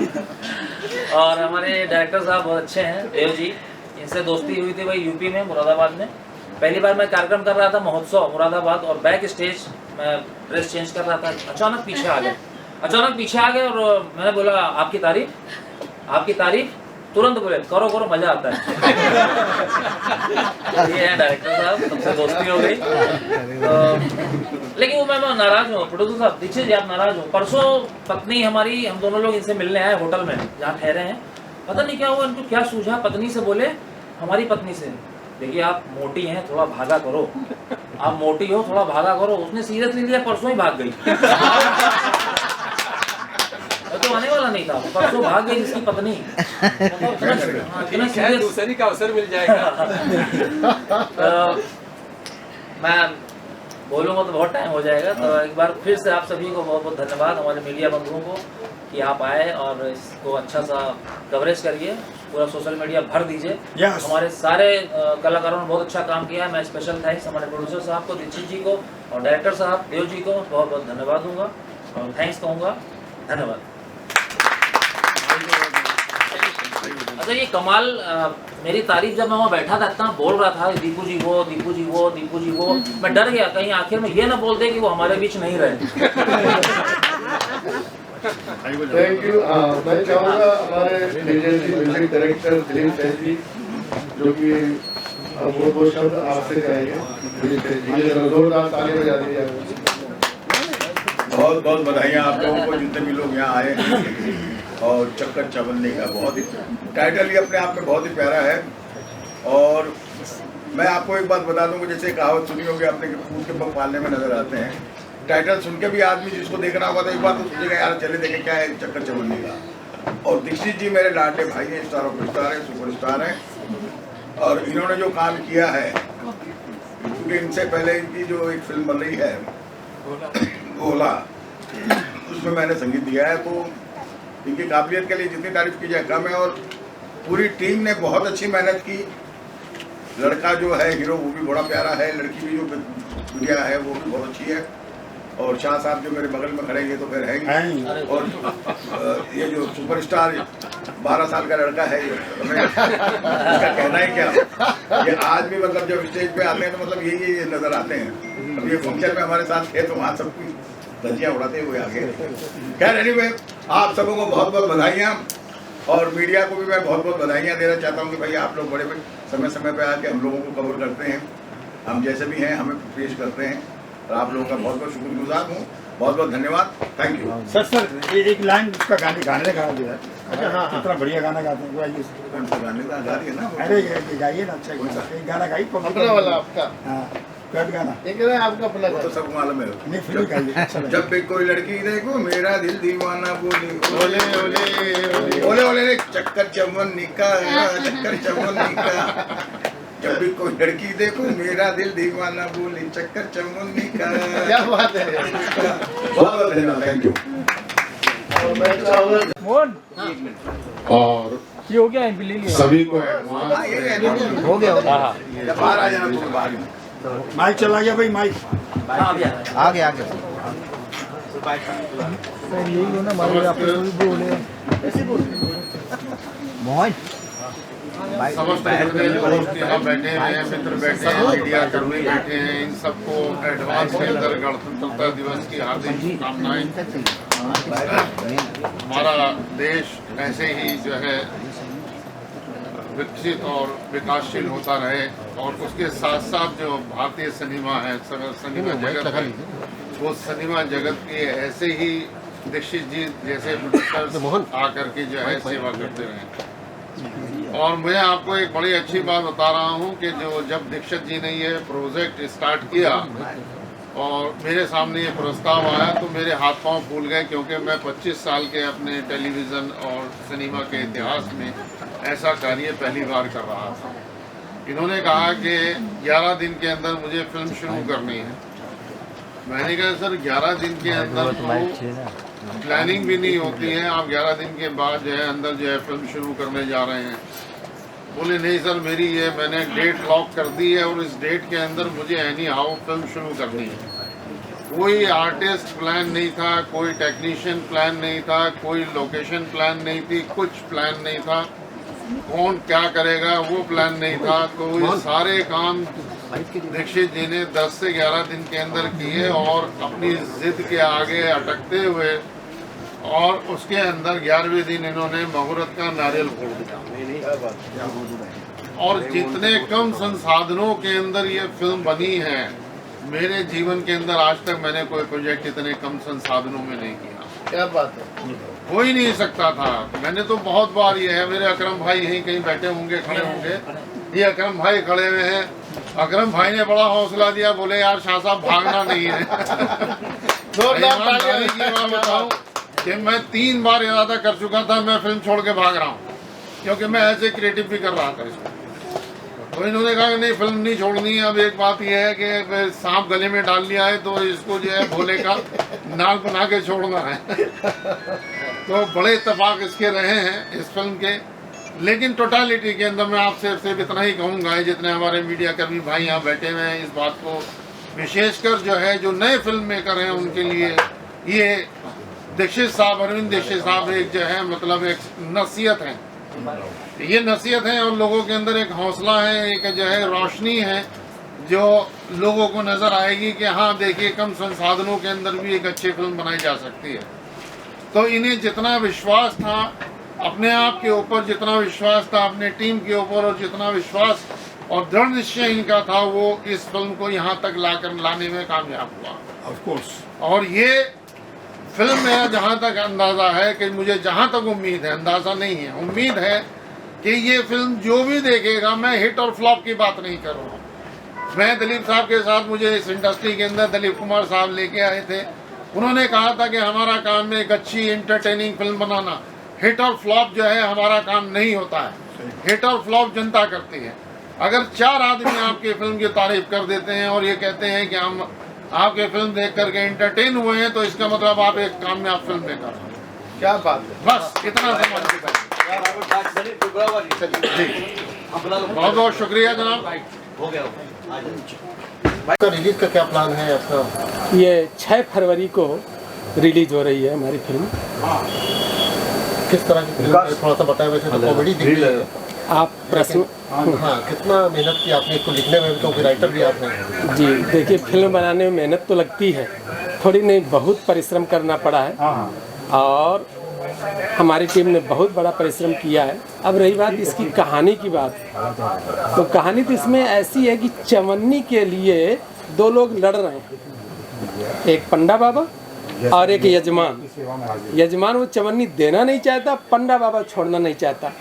और हमारे डायरेक्टर साहब बहुत अच्छे हैं, देव जी, इनसे दोस्ती हुई थी भाई यूपी में, मुरादाबाद में। पहली बार मैं कार्यक्रम कर रहा था महोत्सव मुरादाबाद, और बैक स्टेज मैं ड्रेस चेंज कर रहा था, अचानक पीछे आ गए और मैंने बोला आपकी तारीफ, तुरंत बोले करो करो, मजा आता है। ये है डायरेक्टर साहब, सबसे दोस्ती हो गई। तो लेकिन वो मैं नाराज हूँ प्रोड्यूसर साहब, दीक्षित जी आप नाराज हो। परसों पत्नी हमारी, हम दोनों लोग इनसे मिलने आए होटल में जहाँ ठहरे हैं, पता नहीं क्या हुआ, इनको क्या सूझा, पत्नी से बोले, हमारी पत्नी से, देखिए आप मोटी हैं, थोड़ा भागा करो, आप मोटी हो, थोड़ा भागा करो। उसने सीरियसली लिया, परसों ही भाग गई। तो आने वाला नहीं था, परसों भाग गई इसकी पत्नी। दूसरी का अवसर मिल जाएगा। मैं बोलूँगा तो बहुत टाइम हो जाएगा, तो एक बार फिर से आप सभी को बहुत बहुत धन्यवाद, हमारे मीडिया बंधुओं को, कि आप आए और इसको अच्छा सा कवरेज करिए, पूरा सोशल मीडिया भर दीजिए। Yes. हमारे सारे कलाकारों ने बहुत अच्छा काम किया है। मैं स्पेशल थैंक्स हमारे प्रोड्यूसर साहब को, दीक्षित जी को, और डायरेक्टर साहब देव जी को बहुत बहुत धन्यवाद दूंगा और थैंक्स कहूँगा। धन्यवाद। अच्छा, ये कमाल, मेरी तारीफ जब मैं वहाँ बैठा था इतना बोल रहा था, दीपू जी वो, दीपू जी वो, दीपू जी वो, मैं डर गया कहीं आखिर में ये ना बोल दे कि वो हमारे बीच नहीं रहे। Thank you. मैं चाहूँगा हमारे legendary music director Dilip Sen ji, जो कि वो शब्द आपसे कहेंगे, दिलीप सेन जी, जोरदार ताली बजा दीजिए। बहुत बहुत बधाइयाँ आप लोगों को, जितने भी लोग यहाँ आए हैं। और चक्कर चवन्नी का बहुत ही टाइटल ही अपने आप में बहुत ही प्यारा है। और मैं आपको एक बात बता दूंगा, जैसे कहावत सुनी होगी आपने कि फूल के पंख पालने में नजर आते हैं। टाइटल सुन के भी आदमी जिसको देखना होगा तो एक बार तो सोचेगा यार चले देखें क्या है चक्कर चवन्नी का। और दीक्षित जी मेरे लाडले भाई हैं, स्टार ऑफ स्टार हैं, सुपर स्टार हैं, और इन्होंने जो काम किया है क्योंकि इनसे पहले इनकी जो एक फिल्म बन रही है भोला, उसमें मैंने संगीत दिया है, तो इनकी काबिलियत के लिए जितनी तारीफ की जाए कम है। और पूरी टीम ने बहुत अच्छी मेहनत की। लड़का जो है हीरो वो भी बड़ा प्यारा है, लड़की भी जो गुड़िया है वो भी बहुत अच्छी है, और शाह साहब जो मेरे बगल में खड़े हैं तो फिर हैं। और ये जो सुपरस्टार 12 साल का लड़का है, इसका कहना है क्या, ये आज भी मतलब जब स्टेज पे आते हैं तो मतलब यही नजर आते हैं। अब ये फंक्शन में हमारे साथ थे तो वहाँ सबकी धज्जियाँ उड़ाते हुए आगे। खैर एनीवे, आप सबों को बहुत बहुत बधाइयाँ, और मीडिया को भी मैं बहुत बहुत बधाइयाँ देना चाहता हूँ कि भाई आप लोग बड़े समय समय पे आके हम लोगों को कवर करते हैं, हम जैसे भी हैं हमें पेश करते हैं, और आप लोगों का बहुत बहुत शुक्रगुजार हूँ। बहुत बहुत धन्यवाद, थैंक यू। सर एक लाइन उसका गाने गा दिया। अच्छा हाँ, कितना बढ़िया गाना गाते हैं। कौन सा गाने का गा रही है ना? अरे गाइए ना, अच्छा एक गाना गाइए अपना वाला आपका। हाँ, गाना एक है आपका अपना, वो तो सब मालूम है। नहीं फिर गाइए, अच्छा लगा। जब भी कोई लड़की देखो मेरा दिल दीवाना बोले ओले ओले ओले ओले रे चक्कर चमन का, चक्कर चमन का। जब भी कोई लड़की देखो मेरा दिल दीवाना बोले चक्कर चमन का। क्या बात है। बहुत बहुत धन्यवाद, थैंक यू। और ये हो गया ले लिया सभी को हो गया बाहर आ जाना, तुम बाहर ही। माइक चला गया भाई, माइक आ गया यही हो ना हमारे आप मोहन समस्त जितने दोस्त यहाँ बैठे हैं, मित्र बैठे हैं, मीडिया कर्मी बैठे हैं, इन सबको एडवांस के अंदर गणतंत्रता दिवस की हार्दिक शुभकामनाएं। हमारा देश ऐसे ही जो है विकसित और विकासशील होता रहे, और उसके साथ साथ जो भारतीय सिनेमा है, सिनेमा जगत है, वो सिनेमा जगत की ऐसे ही दीक्षित जी जैसे प्रोड्यूसर्स आकर के जो है सेवा करते रहे। और मैं आपको एक बड़ी अच्छी बात बता रहा हूँ कि जो जब दीक्षित जी ने ये प्रोजेक्ट स्टार्ट किया और मेरे सामने ये प्रस्ताव आया तो मेरे हाथ पांव फूल गए, क्योंकि मैं 25 साल के अपने टेलीविज़न और सिनेमा के इतिहास में ऐसा कार्य पहली बार कर रहा था। इन्होंने कहा कि 11 दिन के अंदर मुझे फिल्म शुरू करनी है। मैंने कहा सर 11 दिन के अंदर तो प्लानिंग भी नहीं होती है, आप 11 दिन के बाद जो है अंदर जो है फिल्म शुरू करने जा रहे हैं। बोले नहीं सर, मेरी ये मैंने डेट लॉक कर दी है और इस डेट के अंदर मुझे एनी हाउ फिल्म शुरू करनी है। कोई आर्टिस्ट प्लान नहीं था, कोई टेक्नीशियन प्लान नहीं था, कोई लोकेशन प्लान नहीं थी, कुछ प्लान नहीं था, कौन क्या करेगा वो प्लान नहीं था। तो ये सारे काम दीक्षित जी ने 10 से 11 दिन के अंदर किए, और अपनी जिद के आगे अटकते हुए और उसके अंदर 11वें दिन इन्होंने मुहूर्त का नारियल फोड़ दिया। और जितने कम संसाधनों के अंदर ये फिल्म बनी है, मेरे जीवन के अंदर आज तक मैंने कोई प्रोजेक्ट इतने कम संसाधनों में नहीं किया। क्या बात है। हो ही नहीं सकता था। मैंने तो बहुत बार ये है, मेरे अकरम भाई यहीं कहीं बैठे होंगे, खड़े होंगे, ये अकरम भाई खड़े हुए हैं। अकरम भाई ने बड़ा हौसला दिया, बोले यार शाह साहब भागना नहीं है। बताऊं कि मैं 3 बार इरादा कर चुका था, मैं फिल्म छोड़ के भाग रहा हूँ, क्योंकि मैं ऐसे क्रिएटिव भी कर रहा था इसको। तो इन्होंने कहा कि नहीं फिल्म नहीं छोड़नी है। अब एक बात यह है कि सांप गले में डाल लिया है तो इसको जो है भोले का नाक बना के छोड़ना है। तो बड़े इत्तेफाक इसके रहे हैं इस फिल्म के। लेकिन टोटालिटी के अंदर मैं आपसे सिर्फ इतना ही कहूँगा, जितने हमारे मीडिया कर्मी भाई यहाँ बैठे हुए हैं, इस बात को विशेषकर जो है जो नए फिल्म मेकर हैं उनके लिए ये दीक्षित साहब, अरविंद दीक्षित साहब एक जो है मतलब एक नसीहत है, ये नसीहत है, और लोगों के अंदर एक हौसला है, एक जो है रोशनी है जो लोगों को नज़र आएगी कि हाँ देखिए कम संसाधनों के अंदर भी एक अच्छी फिल्म बनाई जा सकती है। तो इन्हें जितना विश्वास था अपने आप के ऊपर, जितना विश्वास था अपने टीम के ऊपर, और जितना विश्वास और दृढ़ निश्चय इनका था, वो इस फिल्म को यहाँ तक लाने में कामयाब हुआ। Of course. और ये फिल्म में जहाँ तक अंदाज़ा है कि मुझे जहाँ तक उम्मीद है, अंदाज़ा नहीं है, उम्मीद है कि ये फिल्म जो भी देखेगा, मैं हिट और फ्लॉप की बात नहीं कर रहा हूँ। मैं दिलीप साहब के साथ, मुझे इस इंडस्ट्री के अंदर दिलीप कुमार साहब लेके आए थे, उन्होंने कहा था कि हमारा काम है एक अच्छी एंटरटेनिंग फिल्म बनाना, हिट और फ्लॉप जो है हमारा काम नहीं होता है, हिट और फ्लॉप जनता करती है। अगर 4 आदमी आपके फिल्म की तारीफ कर देते हैं और ये कहते हैं कि हम आपके फिल्म देख करके एंटरटेन हुए हैं, तो इसका मतलब आप एक कामयाब फिल्म मेकर हैं। क्या बात है। बस इतना समझ बहुत बहुत शुक्रिया जनाब। आपका रिलीज का क्या प्लान है आपका? ये 6 फरवरी को रिलीज हो रही है हमारी फिल्म। किस तरह की फिल्म है? थोड़ा सा बताएं। वैसे तो कॉमेडी दिख रही है। आप प्रश्न हाँ, कितना मेहनत की आपने इसको लिखने में, क्योंकि राइटर भी आप हैं। जी देखिए, फिल्म बनाने में मेहनत तो लगती है, थोड़ी नहीं बहुत परिश्रम करना पड़ा है और हमारी टीम ने बहुत बड़ा परिश्रम किया है। अब रही बात इसकी कहानी की बात, तो कहानी तो इसमें ऐसी है कि चवन्नी के लिए 2 लोग लड़ रहे हैं, एक पंडा बाबा और एक यजमान। यजमान वो चवन्नी देना नहीं चाहता, पंडा बाबा छोड़ना नहीं चाहता।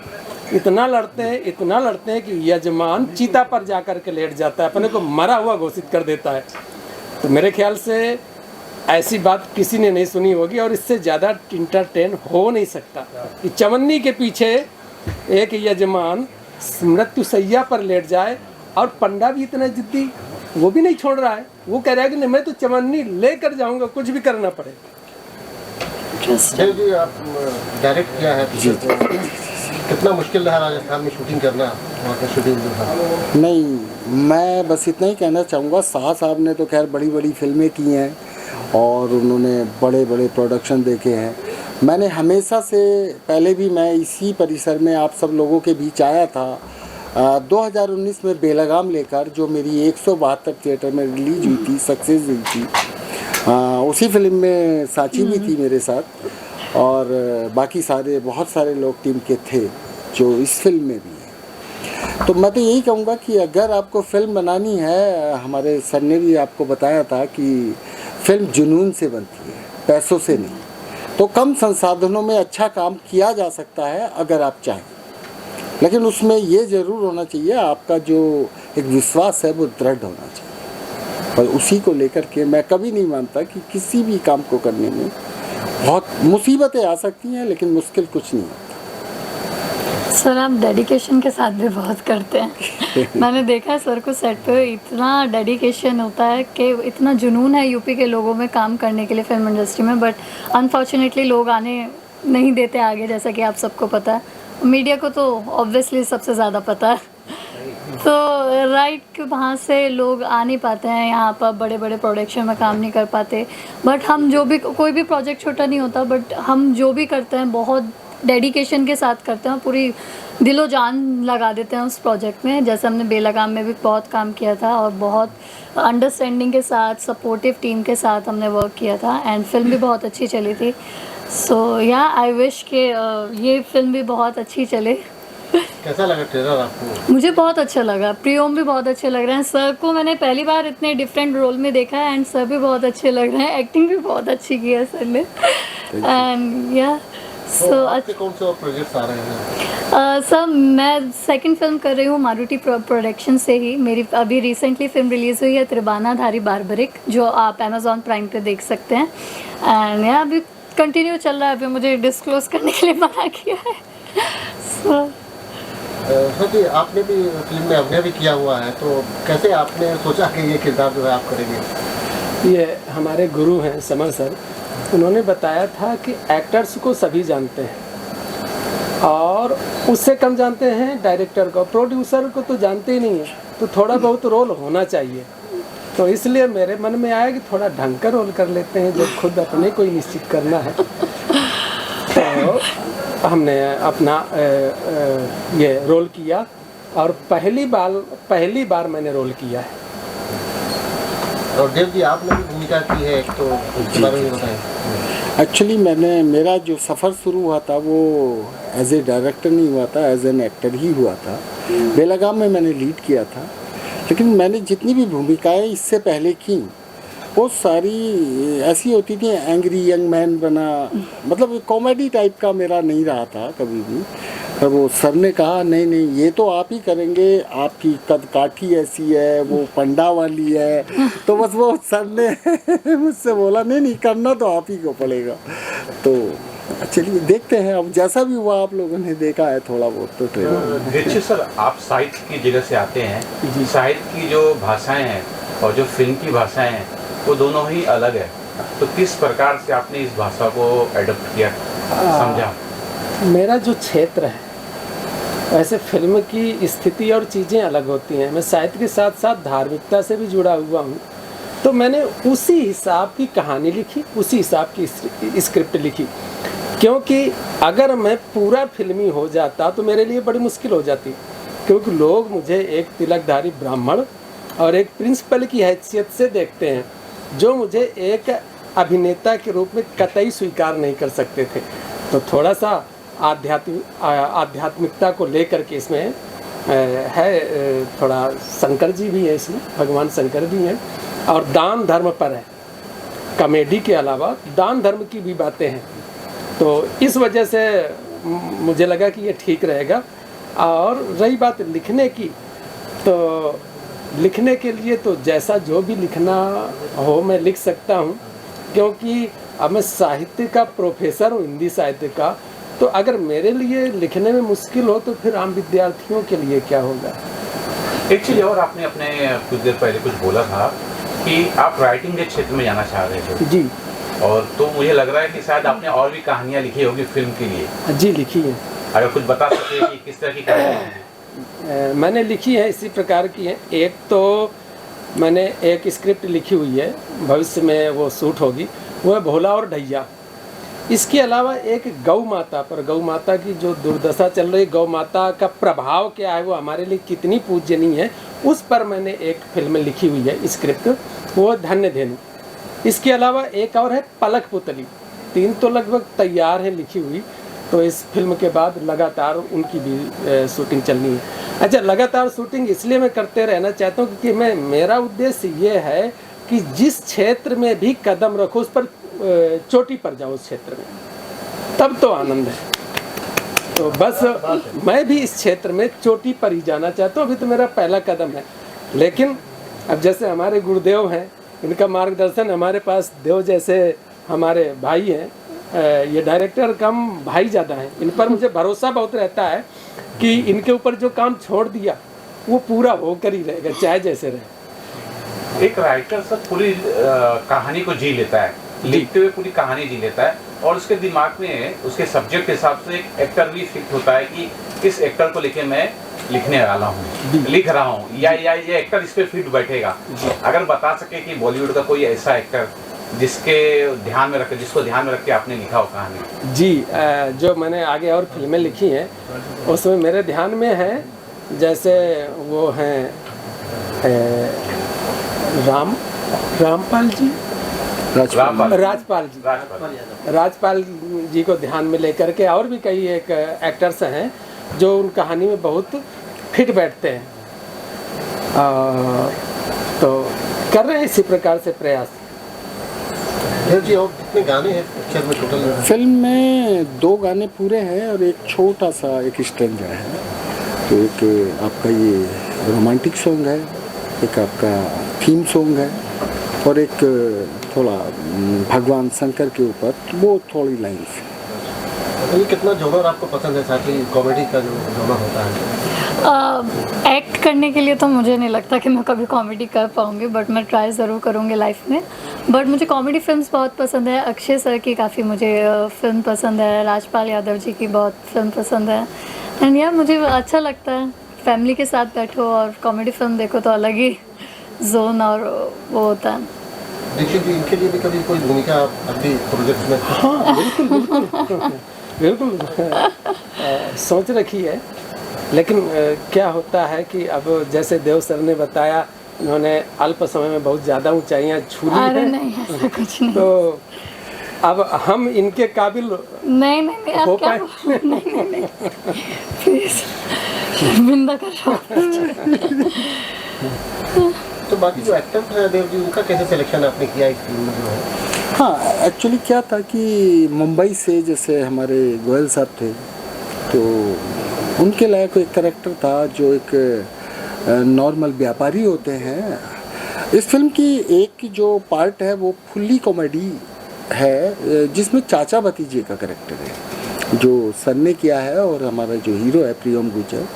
इतना लड़ते हैं कि यजमान चीता पर जाकर के लेट जाता है, अपने को मरा हुआ घोषित कर देता है। तो मेरे ख्याल से ऐसी बात किसी ने नहीं सुनी होगी और इससे ज़्यादा इंटरटेन हो नहीं सकता कि चवन्नी के पीछे एक यजमान मृत्यु सैया पर लेट जाए और पंडा भी इतना जिद्दी, वो भी नहीं छोड़ रहा है। वो कह रहा है कि नहीं, मैं तो चवन्नी लेकर जाऊंगा, कुछ भी करना पड़े। जी आप डायरेक्ट किया है जी। कितना मुश्किल रहा राजस्थान में शूटिंग करना, वहाँ का शूटिंग जो था? नहीं, मैं बस इतना ही कहना चाहूँगा, शाह साहब ने तो खैर बड़ी बड़ी फिल्में की हैं और उन्होंने बड़े बड़े प्रोडक्शन देखे हैं। मैंने हमेशा से पहले भी मैं इसी परिसर में आप सब लोगों के बीच आया था 2019 में बेलगाम लेकर, जो मेरी 172 थिएटर में रिलीज हुई थी, सक्सेस हुई थी। उसी फिल्म में साची भी थी मेरे साथ और बाकी सारे बहुत सारे लोग टीम के थे जो इस फिल्म में भी हैं। तो मैं तो यही कहूँगा कि अगर आपको फिल्म बनानी है, हमारे सर ने भी आपको बताया था कि फिल्म जुनून से बनती है, पैसों से नहीं। तो कम संसाधनों में अच्छा काम किया जा सकता है अगर आप चाहें, लेकिन उसमें ये ज़रूर होना चाहिए आपका जो एक विश्वास है वो दृढ़ होना चाहिए। और उसी को लेकर के मैं कभी नहीं मानता कि किसी भी काम को करने में बहुत मुसीबतें आ सकती हैं, लेकिन मुश्किल कुछ नहीं होता। सर आप डेडिकेशन के साथ भी बहुत करते हैं। मैंने देखा है सर को सेट पे, इतना डेडिकेशन होता है कि इतना जुनून है यूपी के लोगों में काम करने के लिए फिल्म इंडस्ट्री में, बट अनफॉर्चुनेटली लोग आने नहीं देते आगे, जैसा कि आप सबको पता है। मीडिया को तो ऑब्वियसली सबसे ज़्यादा पता है। तो राइट वहाँ से लोग आ नहीं पाते हैं यहाँ पर, बड़े बड़े प्रोडक्शन में काम नहीं कर पाते। बट हम जो भी, कोई भी प्रोजेक्ट छोटा नहीं होता, बट हम जो भी करते हैं बहुत डेडिकेशन के साथ करते हैं, पूरी दिलो जान लगा देते हैं उस प्रोजेक्ट में। जैसे हमने बेलगाम में भी बहुत काम किया था और बहुत अंडरस्टैंडिंग के साथ, सपोर्टिव टीम के साथ हमने वर्क किया था एंड फिल्म भी बहुत अच्छी चली थी। सो या आई विश कि ये फिल्म भी बहुत अच्छी चले। कैसा लगा ट्रेलर आपको? मुझे बहुत अच्छा लगा, प्रियोम भी बहुत अच्छे लग रहे हैं। सर को मैंने पहली बार इतने डिफरेंट रोल में देखा है एंड सर भी बहुत अच्छे लग रहे हैं, एक्टिंग भी बहुत अच्छी की है सर ने। एंड या सो आपके कौन से और प्रोजेक्ट्स आ रहे हैं? सर मैं सेकंड फिल्म कर रही हूँ मारुति प्रोडक्शन से ही। मेरी अभी रिसेंटली फिल्म रिलीज़ हुई है त्रिबानाधारी बार्बरिक, जो आप अमेज़ॉन प्राइम पे देख सकते हैं। एंड या अभी कंटिन्यू चल रहा है, अभी मुझे डिस्क्लोज करने के लिए मना किया है। सर जी आपने भी फिल्म में अभिनय भी किया हुआ है, तो कैसे आपने सोचा कि ये किरदार जो है आप करेंगे? ये हमारे गुरु हैं समर सर, उन्होंने बताया था कि एक्टर्स को सभी जानते हैं और उससे कम जानते हैं डायरेक्टर को, प्रोड्यूसर को तो जानते ही नहीं है। तो थोड़ा बहुत रोल होना चाहिए, तो इसलिए मेरे मन में आया कि थोड़ा ढंग का रोल कर लेते हैं, जब खुद अपने को ही निश्चित करना है। तो हमने अपना ये रोल किया और पहली बार मैंने रोल किया है। और देव जी आपने भी भूमिका की है, तो उसके बारे में बताएं। एक्चुअली मेरा जो सफ़र शुरू हुआ था वो एज ए डायरेक्टर नहीं हुआ था, एज एन एक्टर ही हुआ था। बेलगाम में मैंने लीड किया था, लेकिन मैंने जितनी भी भूमिकाएं इससे पहले की वो सारी ऐसी होती थी, एंग्री यंग मैन बना, मतलब कॉमेडी टाइप का मेरा नहीं रहा था कभी भी। पर वो सर ने कहा नहीं नहीं ये तो आप ही करेंगे, आपकी कदकाठी ऐसी है, वो पंडा वाली है। तो बस वो सर ने मुझसे बोला नहीं नहीं करना तो आप ही को पड़ेगा। तो चलिए देखते हैं, अब जैसा भी हुआ आप लोगों ने देखा है थोड़ा बहुत तो ट्रेलर। दीक्षित सर, आप साहित्य की जगह से आते हैं, साहित्य की जो भाषाएं हैं और जो फिल्म की भाषाएं हैं वो दोनों ही अलग है, तो किस प्रकार से आपने इस भाषा को एडप्ट किया, समझा? मेरा जो क्षेत्र है वैसे फिल्म की स्थिति और चीज़ें अलग होती हैं। मैं साहित्य के साथ साथ धार्मिकता से भी जुड़ा हुआ हूँ, तो मैंने उसी हिसाब की कहानी लिखी, उसी हिसाब की स्क्रिप्ट लिखी। क्योंकि अगर मैं पूरा फिल्मी हो जाता तो मेरे लिए बड़ी मुश्किल हो जाती, क्योंकि लोग मुझे एक तिलकधारी ब्राह्मण और एक प्रिंसिपल की हैसियत से देखते हैं, जो मुझे एक अभिनेता के रूप में कतई स्वीकार नहीं कर सकते थे। तो थोड़ा सा आध्यात्मिकता को लेकर के इसमें है, थोड़ा शंकर जी भी है इसमें, भगवान शंकर भी हैं, और दान धर्म पर है। कॉमेडी के अलावा दान धर्म की भी बातें हैं, तो इस वजह से मुझे लगा कि ये ठीक रहेगा। और रही बात लिखने की, तो लिखने के लिए तो जैसा जो भी लिखना हो मैं लिख सकता हूँ, क्योंकि अब मैं साहित्य का प्रोफेसर हूँ, हिंदी साहित्य का। तो अगर मेरे लिए लिखने में मुश्किल हो तो फिर आम विद्यार्थियों के लिए क्या होगा। एक चीज़ और, आपने अपने कुछ देर पहले कुछ बोला था कि आप राइटिंग के क्षेत्र में जाना चाह रहे थे। जी। और तो मुझे लग रहा है कि शायद आपने और भी कहानियाँ लिखी होगी फिल्म के लिए। जी लिखी है। अगर कुछ बता सके कि किस तरह की कहानियाँ हैं? मैंने लिखी है, इसी प्रकार की है। एक तो मैंने एक स्क्रिप्ट लिखी हुई है, भविष्य में वो शूट होगी, वो है भोला और ढैया। इसके अलावा एक गौ माता पर, गौ माता की जो दुर्दशा चल रही, गौ माता का प्रभाव क्या है, वो हमारे लिए कितनी पूजनीय है, उस पर मैंने एक फिल्म लिखी हुई है स्क्रिप्ट, वो धन्य धेनु। इसके अलावा एक और है पलक पुतली। 3 तो लगभग तैयार है लिखी हुई, तो इस फिल्म के बाद लगातार उनकी भी शूटिंग चलनी है। अच्छा, लगातार शूटिंग इसलिए मैं करते रहना चाहता हूँ क्योंकि मेरा उद्देश्य ये है कि जिस क्षेत्र में भी कदम रखो उस पर चोटी पर जाओ, उस क्षेत्र में, तब तो आनंद है। तो बस मैं भी इस क्षेत्र में चोटी पर ही जाना चाहता हूँ। अभी तो मेरा पहला कदम है, लेकिन अब जैसे हमारे गुरुदेव हैं, इनका मार्गदर्शन, हमारे पास देव जैसे हमारे भाई हैं, ये डायरेक्टर कम भाई ज़्यादा हैं, इन पर मुझे भरोसा बहुत रहता है कि इनके ऊपर जो काम छोड़ दिया वो पूरा होकर ही रहेगा, चाहे जैसे रहे। एक राइटर सर पूरी कहानी को जी लेता है, लिखते हुए पूरी कहानी जी लेता है, और उसके दिमाग में उसके सब्जेक्ट के हिसाब से एक एक्टर भी फिक्स होता है कि इस एक्टर को लेके मैं लिखने वाला हूँ, लिख रहा हूँ, या ये एक्टर इस पे फिट बैठेगा। अगर बता सके कि बॉलीवुड का कोई ऐसा एक्टर जिसको ध्यान में रख के आपने लिखा हो कहानी। जी, जो मैंने आगे और फिल्में लिखी हैं उसमें मेरे ध्यान में है, जैसे वो हैं राजपाल जी को ध्यान में लेकर के, और भी कई एक एक्टर्स हैं जो उन कहानी में बहुत फिट बैठते हैं, तो कर रहे हैं इसी प्रकार से प्रयास। जी, और कितने गाने हैं पिक्चर में टोटल? फिल्म में 2 गाने पूरे हैं और एक छोटा सा एक स्ट्रेंजर है। तो एक आपका ये रोमांटिक सॉन्ग है, एक आपका थीम सॉन्ग है, और एक थोड़ा भगवान शंकर के ऊपर वो थोड़ी लाइन्स। ये कितना जॉनर आपको पसंद है, साथ ही कॉमेडी का जो जॉनर होता है? एक्ट करने के लिए तो मुझे नहीं लगता कि मैं कभी कॉमेडी कर पाऊँगी, बट मैं ट्राई ज़रूर करूँगी लाइफ में। बट मुझे कॉमेडी फिल्म्स बहुत पसंद है, अक्षय सर की काफ़ी मुझे फिल्म पसंद है, राजपाल यादव जी की बहुत फिल्म पसंद है। एंड यार मुझे अच्छा लगता है, फैमिली के साथ बैठो और कॉमेडी फिल्म देखो तो अलग ही जोन और वो होता है। देखिए जी, इनके लिए भी कभी कोई भूमिका अभी प्रोजेक्ट में? हाँ बिल्कुल सोच रखी है, लेकिन क्या होता है कि अब जैसे देव सर ने बताया, उन्होंने अल्प समय में बहुत ज़्यादा ऊंचाइयां छू ली हैं। नहीं, ऐसा कुछ नहीं। तो अब हम इनके काबिल नहीं हो पाए? नहीं प्लीज बिंदा कर। तो बाकी जो एक्टर्स हैं देव जी, उनका कैसे सिलेक्शन आपने किया इस फिल्म में जो है? हाँ, एक्चुअली क्या था कि मुंबई से जैसे हमारे गोयल साहब थे, तो उनके लायक एक कैरेक्टर था जो एक नॉर्मल व्यापारी होते हैं। इस फिल्म की एक जो पार्ट है वो फुल्ली कॉमेडी है जिसमें चाचा भतीजे का कैरेक्टर है, जो सर ने किया है और हमारा जो हीरो है प्रियम गुजर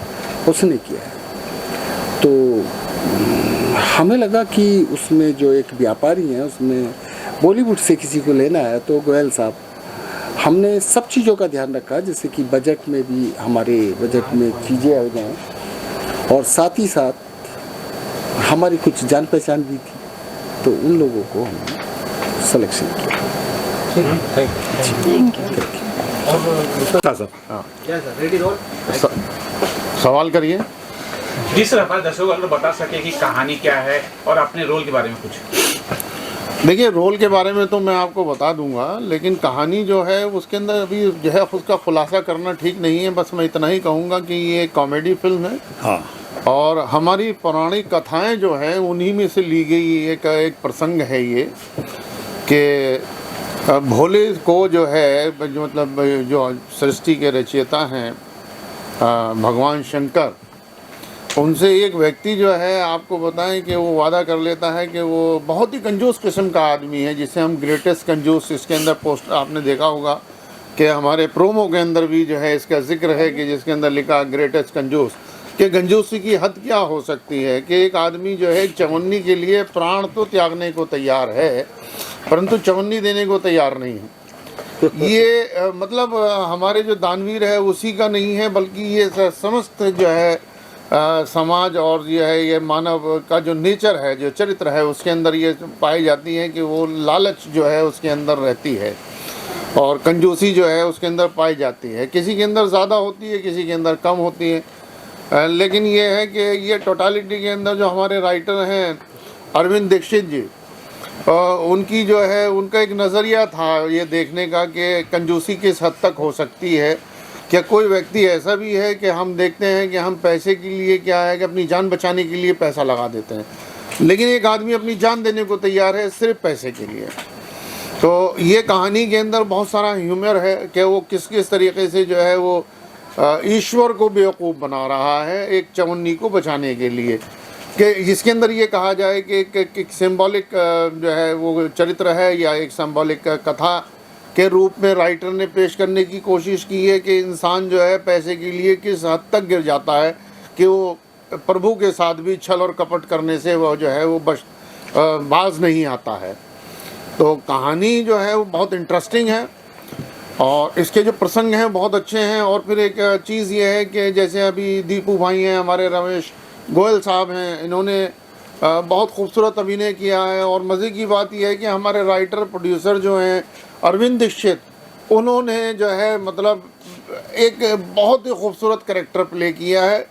उसने किया है। तो हमें लगा कि उसमें जो एक व्यापारी हैं उसमें बॉलीवुड से किसी को लेना है, तो गोयल साहब, हमने सब चीज़ों का ध्यान रखा, जैसे कि बजट में भी हमारे बजट में चीज़ें आ जाएँ और साथ ही साथ हमारी कुछ जान पहचान भी थी, तो उन लोगों को हमने सिलेक्शन किया। सवाल करिए। जिस रफा दर्शकों को बता सके कि कहानी क्या है और अपने रोल के बारे में कुछ। देखिए, रोल के बारे में तो मैं आपको बता दूंगा, लेकिन कहानी जो है उसके अंदर अभी जो है उसका खुलासा करना ठीक नहीं है। बस मैं इतना ही कहूँगा कि ये कॉमेडी फिल्म है। हाँ। और हमारी पौराणिक कथाएं जो हैं उन्हीं में से ली गई एक प्रसंग है ये, कि भोले को जो है मतलब जो सृष्टि के रचयिता हैं भगवान शंकर, उनसे एक व्यक्ति जो है आपको बताएं कि वो वादा कर लेता है कि वो बहुत ही कंजूस किस्म का आदमी है, जिसे हम ग्रेटेस्ट कंजूस, इसके अंदर पोस्टर आपने देखा होगा कि हमारे प्रोमो के अंदर भी जो है इसका जिक्र है कि जिसके अंदर लिखा ग्रेटेस्ट कंजूस, कि कंजूसी की हद क्या हो सकती है कि एक आदमी जो है चवन्नी के लिए प्राण तो त्यागने को तैयार है परंतु चवन्नी देने को तैयार नहीं है। ये मतलब हमारे जो दानवीर है उसी का नहीं है, बल्कि ये समस्त जो है समाज और जो है ये मानव का जो नेचर है, जो चरित्र है, उसके अंदर ये पाई जाती है कि वो लालच जो है उसके अंदर रहती है और कंजूसी जो है उसके अंदर पाई जाती है। किसी के अंदर ज़्यादा होती है, किसी के अंदर कम होती है, लेकिन ये है कि ये टोटालिटी के अंदर जो हमारे राइटर हैं अरविंद दीक्षित जी, उनकी जो है उनका एक नज़रिया था ये देखने का कि कंजूसी किस हद तक हो सकती है। क्या कोई व्यक्ति ऐसा भी है कि हम देखते हैं कि हम पैसे के लिए क्या है कि अपनी जान बचाने के लिए पैसा लगा देते हैं, लेकिन एक आदमी अपनी जान देने को तैयार है सिर्फ पैसे के लिए। तो ये कहानी के अंदर बहुत सारा ह्यूमर है कि वो किस किस तरीके से जो है वो ईश्वर को बेवकूफ़ बना रहा है एक चवन्नी को बचाने के लिए, कि जिसके अंदर ये कहा जाए कि एक सिंबॉलिक जो है वो चरित्र है या एक सिंबॉलिक कथा के रूप में राइटर ने पेश करने की कोशिश की है कि इंसान जो है पैसे के लिए किस हद तक गिर जाता है कि वो प्रभु के साथ भी छल और कपट करने से वो जो है वो बाज नहीं आता है। तो कहानी जो है वो बहुत इंटरेस्टिंग है और इसके जो प्रसंग हैं बहुत अच्छे हैं। और फिर एक चीज़ ये है कि जैसे अभी दीपू भाई हैं, हमारे रमेश गोयल साहब हैं, इन्होंने बहुत खूबसूरत अभिनय किया है। और मज़े की बात यह है कि हमारे राइटर प्रोड्यूसर जो हैं अरविंद दीक्षित, उन्होंने जो है मतलब एक बहुत ही खूबसूरत कैरेक्टर प्ले किया है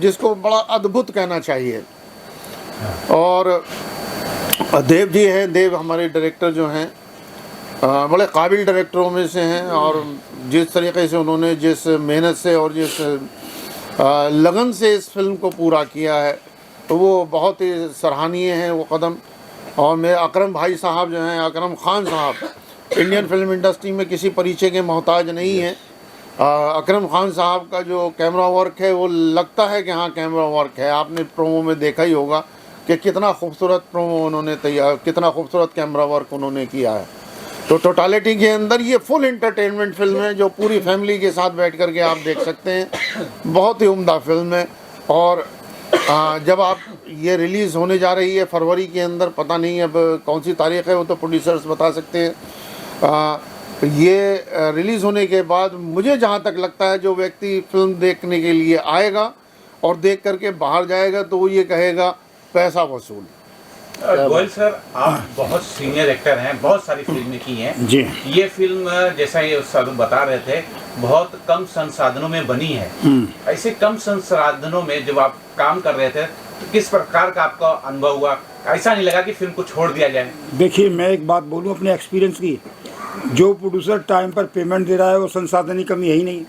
जिसको बड़ा अद्भुत कहना चाहिए। और देव जी हैं, देव हमारे डायरेक्टर जो हैं बड़े काबिल डायरेक्टरों में से हैं और जिस तरीके से उन्होंने जिस मेहनत से और जिस लगन से इस फिल्म को पूरा किया है तो वो बहुत ही सराहनीय है वो कदम। और मेरे अकरम भाई साहब जो हैं, अकरम खान साहब, इंडियन फिल्म इंडस्ट्री में किसी परिचय के मोहताज नहीं है। अकरम खान साहब का जो कैमरा वर्क है वो लगता है कि हाँ कैमरा वर्क है। आपने प्रोमो में देखा ही होगा कि कितना खूबसूरत प्रोमो उन्होंने तैयार, कितना खूबसूरत कैमरा वर्क उन्होंने किया है। तो टोटालिटी के अंदर ये फुल एंटरटेनमेंट फिल्म है जो पूरी फैमिली के साथ बैठ कर के आप देख सकते हैं। बहुत ही उम्दा फिल्म है। और जब आप ये रिलीज़ होने जा रही है फरवरी के अंदर, पता नहीं अब कौन सी तारीख़ है वो तो प्रोड्यूसर्स बता सकते हैं। ये रिलीज़ होने के बाद मुझे जहाँ तक लगता है जो व्यक्ति फिल्म देखने के लिए आएगा और देख करके बाहर जाएगा तो वो ये कहेगा पैसा वसूल। गोयल सर, आप बहुत सीनियर एक्टर हैं, बहुत सारी फिल्में की हैं जी। ये फिल्म जैसा ये सर बता रहे थे बहुत कम संसाधनों में बनी है। ऐसे कम संसाधनों में जब आप काम कर रहे थे तो किस प्रकार का आपका अनुभव हुआ? ऐसा नहीं लगा कि फिल्म को छोड़ दिया जाए? देखिए, मैं एक बात बोलूं अपने एक्सपीरियंस की, जो प्रोड्यूसर टाइम पर पेमेंट दे रहा है वो संसाधन की कमी है ही नहीं।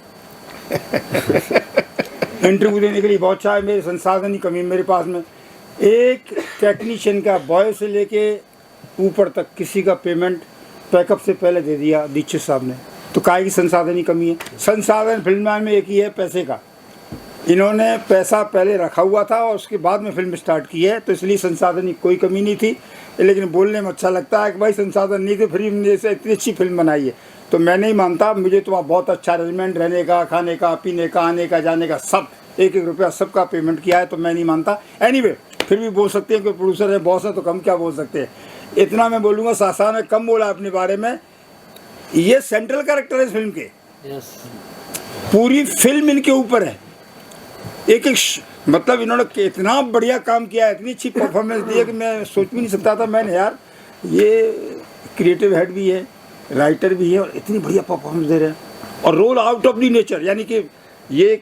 इंटरव्यू देने के लिए बहुत चाहे, मेरे संसाधन की कमी मेरे पास में। एक टेक्नीशियन का बॉय से लेके ऊपर तक किसी का पेमेंट पैकअप से पहले दे दिया दीक्षित साहब ने, तो काहे की संसाधन की कमी है? संसाधन फिल्म में एक ही है, पैसे का। इन्होंने पैसा पहले रखा हुआ था और उसके बाद में फिल्म स्टार्ट की है, तो इसलिए संसाधन की कोई कमी नहीं थी। लेकिन बोलने में अच्छा लगता है कि भाई संसाधन नहीं थे, फिर हमने से इतनी अच्छी फिल्म बनाई है। तो मैं नहीं मानता, मुझे तो वहाँ बहुत अच्छा अरेंजमेंट, रहने का, खाने का, पीने का, आने का, जाने का, सब 1-1 रुपया सबका पेमेंट किया है, तो मैं नहीं मानता। एनीवे फिर भी बोल सकते हैं कि प्रोड्यूसर है, बॉस है, तो कम क्या बोल सकते हैं। इतना मैं बोलूँगा, सासा ने कम बोला अपने बारे में, ये सेंट्रल कैरेक्टर है इस फिल्म के। पूरी फिल्म इनके ऊपर है, एक मतलब इन्होंने इतना बढ़िया काम किया है, इतनी अच्छी परफॉर्मेंस दी है कि मैं सोच भी नहीं सकता था। मैंने यार ये क्रिएटिव हेड भी है, राइटर भी है, और इतनी बढ़िया परफॉर्मेंस दे रहे हैं, और roll out of the nature, यानी कि ये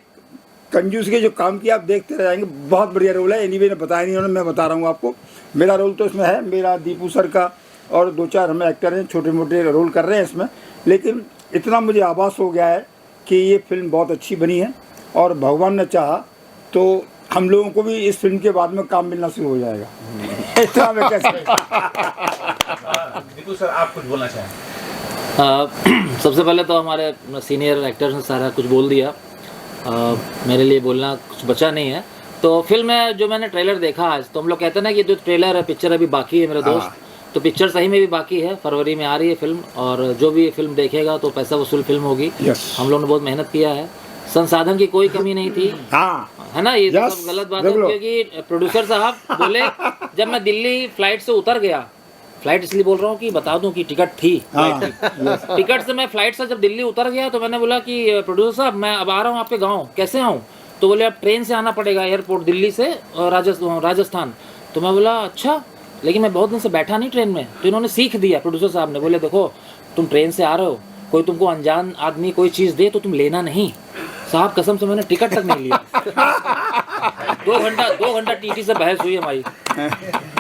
कंजूस के जो काम किया आप देखते रह जाएंगे। बहुत बढ़िया रोल है। एनीवे ने बताया नहीं उन्होंने, मैं बता रहा हूँ आपको। मेरा रोल तो इसमें है, मेरा दीपू सर का, और 2-4 हम एक्टर हैं, छोटे मोटे रोल कर रहे हैं इसमें। लेकिन इतना मुझे आभास हो गया है कि ये फिल्म बहुत अच्छी बनी है, और भगवान ने चाहा तो हम लोगों को भी इस फिल्म के बाद में काम मिलना शुरू हो जाएगा। इतना मैं कह सकता हूं। दीपू सर, आप कुछ बोलना चाहें? सबसे पहले तो हमारे सीनियर एक्टर्स ने सारा कुछ बोल दिया, मेरे लिए बोलना कुछ बचा नहीं है। तो फिल्म है, जो मैंने ट्रेलर देखा आज, तो हम लोग कहते हैं ना कि जो ट्रेलर है, पिक्चर अभी बाकी है मेरे दोस्त, तो पिक्चर सही में भी बाकी है, फरवरी में आ रही है फिल्म, और जो भी फिल्म देखेगा तो पैसा वसूल फिल्म होगी। हम लोगों ने बहुत मेहनत किया है, संसाधन की कोई कमी नहीं थी, है ना। ये तो सब गलत बात है, क्योंकि प्रोड्यूसर साहब बोले, जब मैं दिल्ली फ्लाइट से उतर गया, फ्लाइट इसलिए बोल रहा हूँ कि बता दूं कि टिकट थी, टिकट से मैं फ्लाइट से जब दिल्ली उतर गया, तो मैंने बोला कि प्रोड्यूसर साहब मैं अब आ रहा हूँ आपके गाँव, कैसे आऊँ? तो बोले अब ट्रेन से आना पड़ेगा एयरपोर्ट दिल्ली से राजस्थान। तो मैं बोला अच्छा, लेकिन मैं बहुत दिन से बैठा नहीं ट्रेन में। तो इन्होंने सीख दिया, प्रोड्यूसर साहब ने बोले देखो तुम ट्रेन से आ रहे हो, कोई तुमको अनजान आदमी कोई चीज़ दे तो तुम लेना नहीं। साहब कसम से मैंने टिकट तक नहीं लिया। 2 घंटा टीटी से बहस हुई हमारी।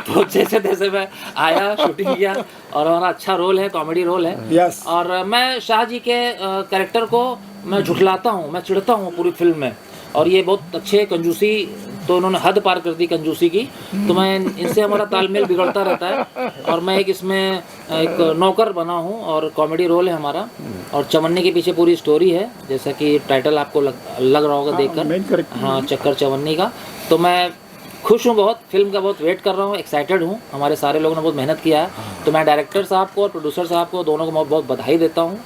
तो जैसे तैसे मैं आया, शूटिंग किया, और हमारा अच्छा रोल है, कॉमेडी रोल है। और मैं शाह जी के कैरेक्टर को मैं झुठलाता हूँ, मैं चिढ़ता हूँ पूरी फिल्म में, और ये बहुत अच्छे कंजूसी, तो उन्होंने हद पार कर दी कंजूसी की, तो मैं इनसे हमारा तालमेल बिगड़ता रहता है। और मैं इसमें एक नौकर बना हूँ, और कॉमेडी रोल है हमारा, और चवन्नी के पीछे पूरी स्टोरी है, जैसा कि टाइटल आपको लग रहा होगा देखकर, हाँ, चक्कर चवन्नी का। तो मैं खुश हूँ बहुत, फिल्म का बहुत वेट कर रहा हूँ, एक्साइटेड हूँ। हमारे सारे लोगों ने बहुत मेहनत किया है, तो मैं डायरेक्टर साहब को और प्रोड्यूसर साहब को दोनों को बहुत बहुत बधाई देता हूँ,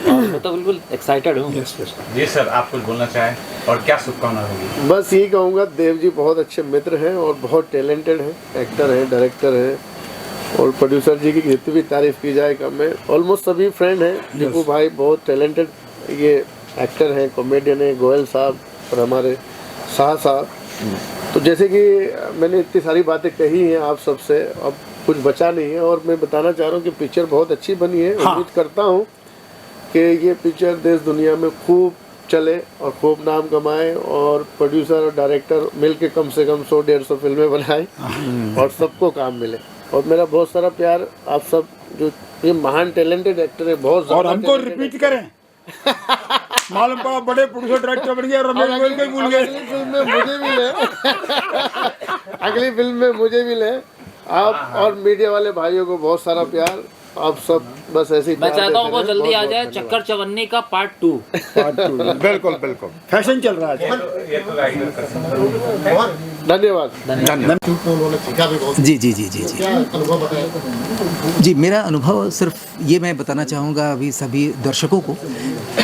और मैं तो बिल्कुल एक्साइटेड हूँ। जी सर, आप कुछ बोलना चाहें, और क्या शुभकामना होगी? बस यही कहूँगा, देव जी बहुत अच्छे मित्र हैं और बहुत टैलेंटेड हैं, एक्टर हैं, डायरेक्टर हैं, और प्रोड्यूसर जी की जितनी भी तारीफ की जाए कम है। ऑलमोस्ट सभी फ्रेंड हैं। दीपू भाई बहुत टैलेंटेड ये एक्टर हैं, कॉमेडियन हैं, गोयल साहब और हमारे शाह साहब। तो जैसे कि मैंने इतनी सारी बातें कही हैं आप सबसे, अब कुछ बचा नहीं है, और मैं बताना चाह रहा हूँ कि पिक्चर बहुत अच्छी बनी है। उम्मीद करता हूँ कि ये पिक्चर देश दुनिया में खूब चले और खूब नाम कमाए, और प्रोड्यूसर और डायरेक्टर मिलके कम से कम 100-150 फिल्में बनाए, और सबको काम मिले। और मेरा बहुत सारा प्यार आप सब, जो ये महान टैलेंटेड एक्टर है, बहुत और हमको रिपीट करें। मालूम पड़ा बड़े प्रोड्यूसर डायरेक्टर बन गए, रमेश गोयल को ही भूल गए। अगली फिल्म में मुझे भी ले, अगली फिल्म में मुझे भी ले। आप और मीडिया वाले भाइयों को बहुत सारा प्यार, आप सब बस ऐसे ही। मैं चाहता हूँ वो जल्दी आ जाए, चक्कर चवन्नी का पार्ट 2। बिल्कुल बिल्कुल, फैशन चल रहा है। धन्यवाद। जी जी जी जी जी जी, मेरा अनुभव सिर्फ ये मैं बताना चाहूँगा अभी सभी दर्शकों को,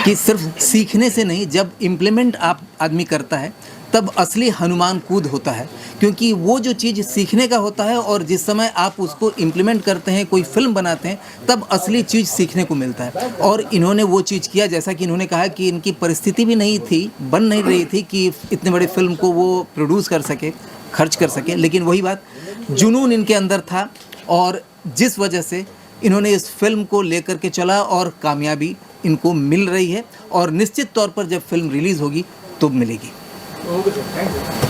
कि सिर्फ सीखने से नहीं, जब इम्प्लीमेंट आप आदमी करता है तब असली हनुमान कूद होता है। क्योंकि वो जो चीज़ सीखने का होता है, और जिस समय आप उसको इम्प्लीमेंट करते हैं, कोई फिल्म बनाते हैं, तब असली चीज़ सीखने को मिलता है। और इन्होंने वो चीज़ किया, जैसा कि इन्होंने कहा कि इनकी परिस्थिति भी नहीं थी, बन नहीं रही थी कि इतने बड़े फिल्म को वो प्रोड्यूस कर सके, खर्च कर सके। लेकिन वही बात, जुनून इनके अंदर था, और जिस वजह से इन्होंने इस फिल्म को लेकर के चला, और कामयाबी इनको मिल रही है, और निश्चित तौर पर जब फिल्म रिलीज़ होगी तो मिलेगी।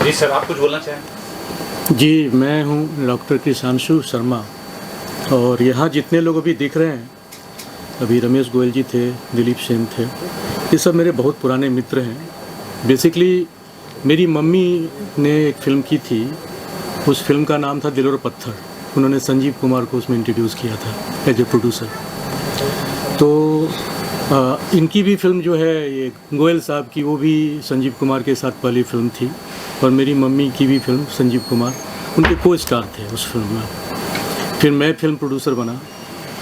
जी सर, आप कुछ बोलना चाहें? जी, मैं हूं डॉक्टर कृषांशु शर्मा, और यहाँ जितने लोग अभी दिख रहे हैं, अभी रमेश गोयल जी थे, दिलीप सेन थे, ये सब मेरे बहुत पुराने मित्र हैं। बेसिकली मेरी मम्मी ने एक फ़िल्म की थी, उस फिल्म का नाम था दिल और पत्थर। उन्होंने संजीव कुमार को उसमें इंट्रोड्यूस किया था एज ए प्रोड्यूसर। तो इनकी भी फिल्म जो है, ये गोयल साहब की, वो भी संजीव कुमार के साथ पहली फिल्म थी, और मेरी मम्मी की भी फिल्म संजीव कुमार उनके को स्टार थे उस फिल्म में। फिर मैं फिल्म प्रोड्यूसर बना,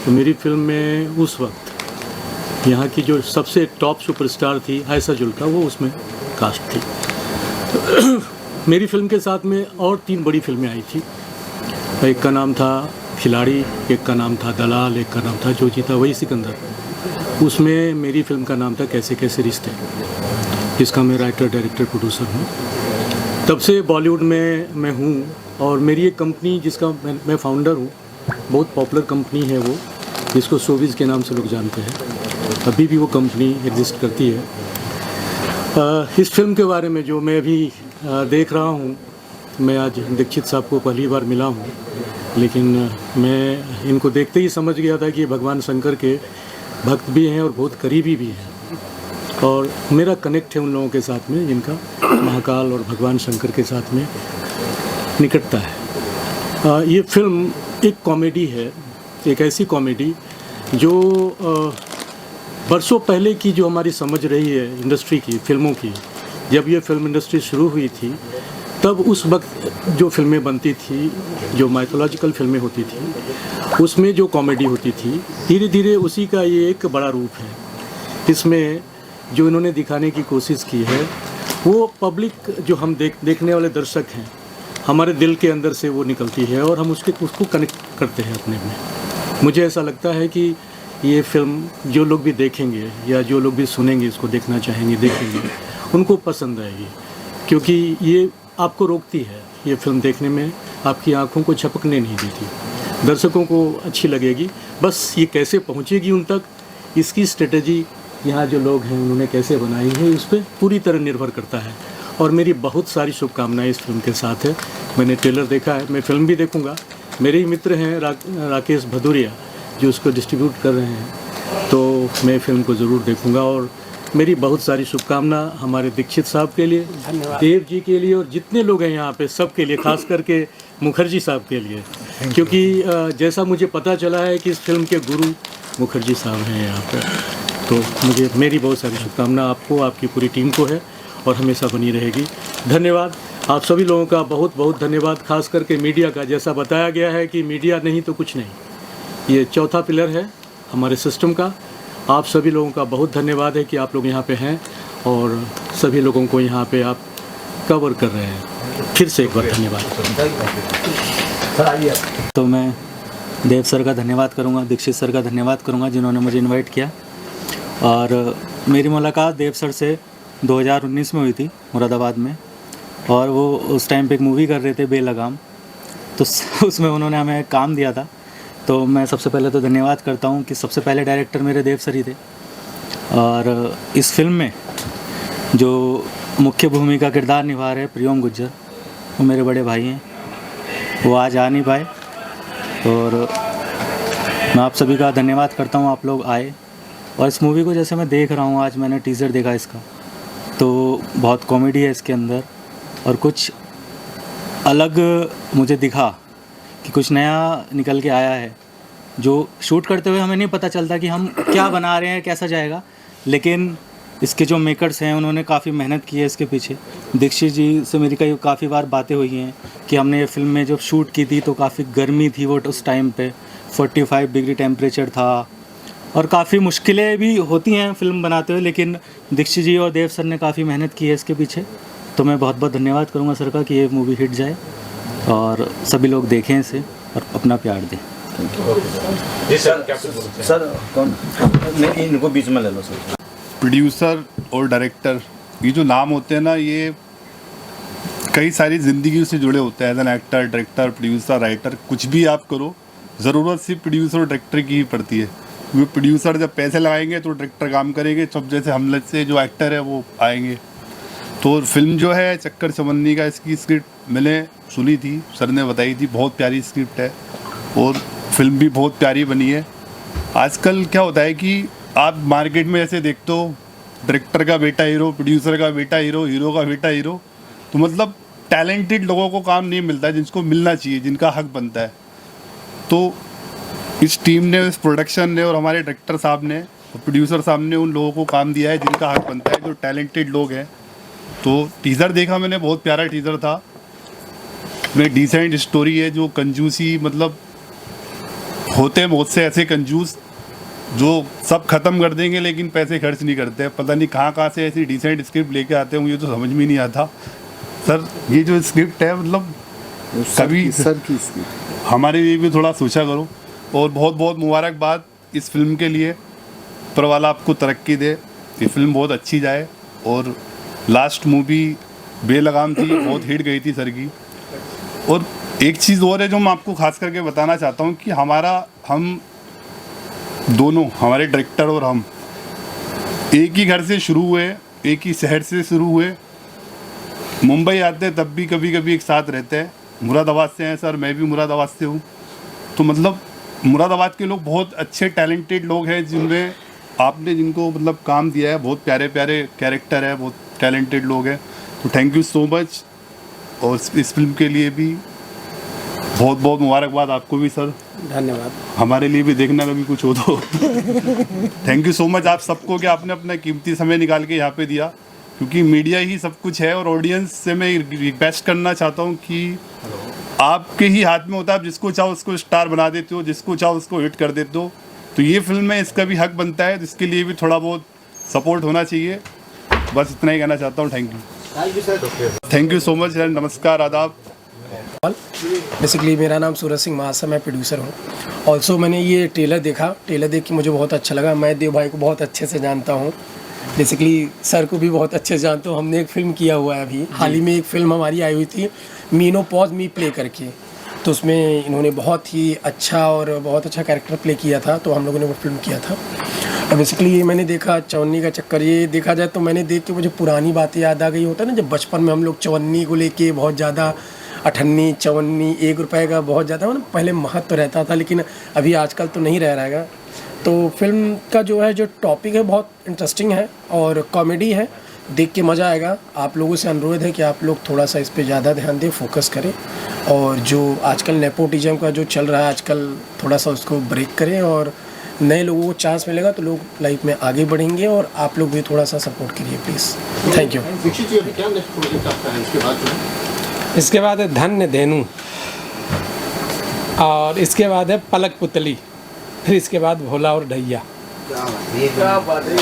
तो मेरी फिल्म में उस वक्त यहाँ की जो सबसे टॉप सुपरस्टार थी आयशा जुल्का, वो उसमें कास्ट थी। मेरी फिल्म के साथ में और 3 बड़ी फिल्में आई थी। एक का नाम था खिलाड़ी, एक का नाम था दलाल, एक का नाम था जो जीता वही सिकंदर। उसमें मेरी फिल्म का नाम था कैसे कैसे रिश्ते, जिसका मैं राइटर डायरेक्टर प्रोड्यूसर हूँ। तब से बॉलीवुड में मैं हूँ और मेरी एक कंपनी जिसका मैं फाउंडर हूँ, बहुत पॉपुलर कंपनी है वो, जिसको शोबिज़ के नाम से लोग जानते हैं। अभी भी वो कंपनी एग्जिस्ट करती है। इस फिल्म के बारे में जो मैं अभी देख रहा हूँ, मैं आज दीक्षित साहब को पहली बार मिला हूँ, लेकिन मैं इनको देखते ही समझ गया था कि ये भगवान शंकर के भक्त भी हैं और बहुत करीबी भी हैं, और मेरा कनेक्ट है उन लोगों के साथ में जिनका महाकाल और भगवान शंकर के साथ में निकटता है। ये फिल्म एक कॉमेडी है, एक ऐसी कॉमेडी जो बरसों पहले की जो हमारी समझ रही है इंडस्ट्री की, फिल्मों की, जब ये फिल्म इंडस्ट्री शुरू हुई थी तब उस वक्त जो फिल्में बनती थी, जो माइथोलॉजिकल फिल्में होती थी, उसमें जो कॉमेडी होती थी, धीरे धीरे उसी का ये एक बड़ा रूप है। इसमें जो इन्होंने दिखाने की कोशिश की है वो पब्लिक, जो हम देखने वाले दर्शक हैं, हमारे दिल के अंदर से वो निकलती है और हम उसको कनेक्ट करते हैं अपने में। मुझे ऐसा लगता है कि ये फिल्म जो लोग भी देखेंगे या जो लोग भी सुनेंगे, इसको देखना चाहेंगे, देखेंगे, उनको पसंद आएगी, क्योंकि ये आपको रोकती है। ये फिल्म देखने में आपकी आंखों को झपकने नहीं देती। दर्शकों को अच्छी लगेगी, बस ये कैसे पहुंचेगी उन तक, इसकी स्ट्रेटजी यहाँ जो लोग हैं उन्होंने कैसे बनाई है, इस पर पूरी तरह निर्भर करता है। और मेरी बहुत सारी शुभकामनाएं इस फिल्म के साथ है। मैंने ट्रेलर देखा है, मैं फिल्म भी देखूँगा। मेरे ही मित्र हैं राकेश भदौरिया जो उसको डिस्ट्रीब्यूट कर रहे हैं, तो मैं फिल्म को ज़रूर देखूँगा। और मेरी बहुत सारी शुभकामना हमारे दीक्षित साहब के लिए, देव जी के लिए, और जितने लोग हैं यहाँ पे सब के लिए, खास करके मुखर्जी साहब के लिए, क्योंकि जैसा मुझे पता चला है कि इस फिल्म के गुरु मुखर्जी साहब हैं यहाँ पे। तो मेरी बहुत सारी शुभकामना आपको, आपकी पूरी टीम को है और हमेशा बनी रहेगी। धन्यवाद आप सभी लोगों का, बहुत बहुत धन्यवाद। खास करके मीडिया का, जैसा बताया गया है कि मीडिया नहीं तो कुछ नहीं, ये चौथा पिलर है हमारे सिस्टम का। आप सभी लोगों का बहुत धन्यवाद है कि आप लोग यहाँ पे हैं और सभी लोगों को यहाँ पे आप कवर कर रहे हैं। फिर से एक बार धन्यवाद। तो मैं देव सर का धन्यवाद करूँगा, दीक्षित सर का धन्यवाद करूँगा जिन्होंने मुझे इनवाइट किया। और मेरी मुलाकात देव सर से 2019 में हुई थी मुरादाबाद में, और वो उस टाइम पे एक मूवी कर रहे थे बेलगाम, तो उसमें उन्होंने हमें काम दिया था। तो मैं सबसे पहले तो धन्यवाद करता हूँ कि सबसे पहले डायरेक्टर मेरे देव सर ही थे। और इस फिल्म में जो मुख्य भूमिका किरदार निभा रहे प्रियोम गुज्जर, वो मेरे बड़े भाई हैं, वो आज आ नहीं पाए, और मैं आप सभी का धन्यवाद करता हूँ, आप लोग आए। और इस मूवी को जैसे मैं देख रहा हूँ, आज मैंने टीज़र देखा इसका, तो बहुत कॉमेडी है इसके अंदर, और कुछ अलग मुझे दिखा कि कुछ नया निकल के आया है, जो शूट करते हुए हमें नहीं पता चलता कि हम क्या बना रहे हैं, कैसा जाएगा, लेकिन इसके जो मेकर्स हैं उन्होंने काफ़ी मेहनत की है इसके पीछे। दीक्षित जी से मेरी काफ़ी बार बातें हुई हैं कि हमने ये फिल्म में जब शूट की थी तो काफ़ी गर्मी थी, वो उस टाइम पे 45 डिग्री टेम्परेचर था, और काफ़ी मुश्किलें भी होती हैं फिल्म बनाते हुए, लेकिन दीक्षित जी और देव सर ने काफ़ी मेहनत की है इसके पीछे। तो मैं बहुत बहुत धन्यवाद करूँगा सर का कि ये मूवी हिट जाए और सभी लोग देखें इसे और अपना प्यार दें। जी सर, सर कौन, नहीं इनको बीच में ले लो सर। प्रोड्यूसर और डायरेक्टर, ये जो नाम होते हैं ना, ये कई सारी ज़िंदगी से जुड़े होते हैं। As an actor, director, producer, writer, कुछ भी आप करो, ज़रूरत सिर्फ प्रोड्यूसर और डायरेक्टर की ही पड़ती है। वो प्रोड्यूसर जब पैसे लगाएंगे तो डायरेक्टर काम करेंगे, सब जैसे हमले से जो एक्टर है वो आएंगे। तो फिल्म जो है चक्कर चवन्नी का, इसकी स्क्रिप्ट मैंने सुनी थी, सर ने बताई थी, बहुत प्यारी स्क्रिप्ट है और फिल्म भी बहुत प्यारी बनी है। आजकल क्या होता है कि आप मार्केट में ऐसे देखते हो, डायरेक्टर का बेटा हीरो, प्रोड्यूसर का बेटा हीरो, हीरो का बेटा हीरो, तो मतलब टैलेंटेड लोगों को काम नहीं मिलता है जिनको मिलना चाहिए, जिनका हक बनता है। तो इस टीम ने, इस प्रोडक्शन ने और हमारे डायरेक्टर साहब ने और प्रोड्यूसर साहब ने उन लोगों को काम दिया है जिनका हक बनता है, जो टैलेंटेड लोग हैं। तो टीज़र देखा मैंने, बहुत प्यारा टीज़र था। में डिसेंट स्टोरी है, जो कंजूसी, मतलब होते हैं बहुत से ऐसे कंजूस जो सब खत्म कर देंगे लेकिन पैसे खर्च नहीं करते। पता नहीं कहाँ से ऐसी डिसेंट स्क्रिप्ट लेके आते हैं, मुझे तो समझ में नहीं आता। सर ये जो स्क्रिप्ट है मतलब कभी सर की स्क्रिप्ट हमारे लिए भी थोड़ा सोचा करो। और बहुत बहुत मुबारकबाद इस फिल्म के लिए, ऊपर वाला आपको तरक्की दे, ये फिल्म बहुत अच्छी जाए। और लास्ट मूवी बेलगाम थी, बहुत हिट गई थी सर की। और एक चीज़ और है जो मैं आपको खास करके बताना चाहता हूँ कि हम दोनों, हमारे डायरेक्टर और हम एक ही घर से शुरू हुए, एक ही शहर से शुरू हुए। मुंबई आते हैं तब भी कभी कभी एक साथ रहते हैं। मुरादाबाद से हैं सर, मैं भी मुरादाबाद से हूँ। तो मतलब मुरादाबाद के लोग बहुत अच्छे टैलेंटेड लोग हैं जिनमें आपने जिनको मतलब काम दिया है। बहुत प्यारे प्यारे कैरेक्टर है, बहुत टैलेंटेड लोग हैं। तो थैंक यू सो मच। और इस फिल्म के लिए भी बहुत बहुत मुबारकबाद आपको भी सर। धन्यवाद। हमारे लिए भी देखना कभी कुछ हो तो। थैंक यू सो मच आप सबको कि आपने अपना कीमती समय निकाल के यहाँ पे दिया, क्योंकि मीडिया ही सब कुछ है। और ऑडियंस से मैं रिक्वेस्ट करना चाहता हूँ कि आपके ही हाथ में होता है, आप जिसको चाहो उसको स्टार बना देते हो, जिसको चाहो उसको हिट कर देते हो। तो ये फिल्म है, इसका भी हक बनता है, जिसके लिए भी थोड़ा बहुत सपोर्ट होना चाहिए। बस इतना ही कहना चाहता हूँ। Thank you, thank you so much sir. नमस्कार, आदाब। बेसिकली मेरा नाम सूरज सिंह महासा, मैं प्रोड्यूसर हूँ। ऑल्सो मैंने ये ट्रेलर देखा, ट्रेलर देख के मुझे बहुत अच्छा लगा। मैं देव भाई को बहुत अच्छे से जानता हूँ, बेसिकली सर को भी बहुत अच्छे से जानता हूँ। हमने एक फ़िल्म किया हुआ है अभी हाल ही में, एक फ़िल्म हमारी आई हुई थी मीनो पॉज मी प्ले करके। तो उसमें इन्होंने बहुत ही अच्छा और बहुत अच्छा कैरेक्टर प्ले किया था, तो हम लोगों ने वो फिल्म किया था। और बेसिकली ये मैंने देखा चवन्नी का चक्कर, ये देखा जाए तो मैंने देख के मुझे पुरानी बातें याद आ गई। होता है ना जब बचपन में हम लोग चवन्नी को लेके बहुत ज़्यादा, अठन्नी चवन्नी 1 रुपये का बहुत ज़्यादा मतलब पहले महत्व रहता था, लेकिन अभी आजकल तो नहीं रह रहेगा। तो फिल्म का जो है जो टॉपिक है बहुत इंटरेस्टिंग है और कॉमेडी है, देख के मज़ा आएगा। आप लोगों से अनुरोध है कि आप लोग थोड़ा सा इस पे ज़्यादा ध्यान दें, फोकस करें। और जो आजकल नेपोटिज्म का जो चल रहा है आजकल, थोड़ा सा उसको ब्रेक करें और नए लोगों को चांस मिलेगा तो लोग लाइफ में आगे बढ़ेंगे। और आप लोग भी थोड़ा सा सपोर्ट करिए प्लीज़। Thank you. इसके बाद है धन्य धेनु, और इसके बाद है पलक पुतली, फिर इसके बाद भोला और ढैया। क्या बात है।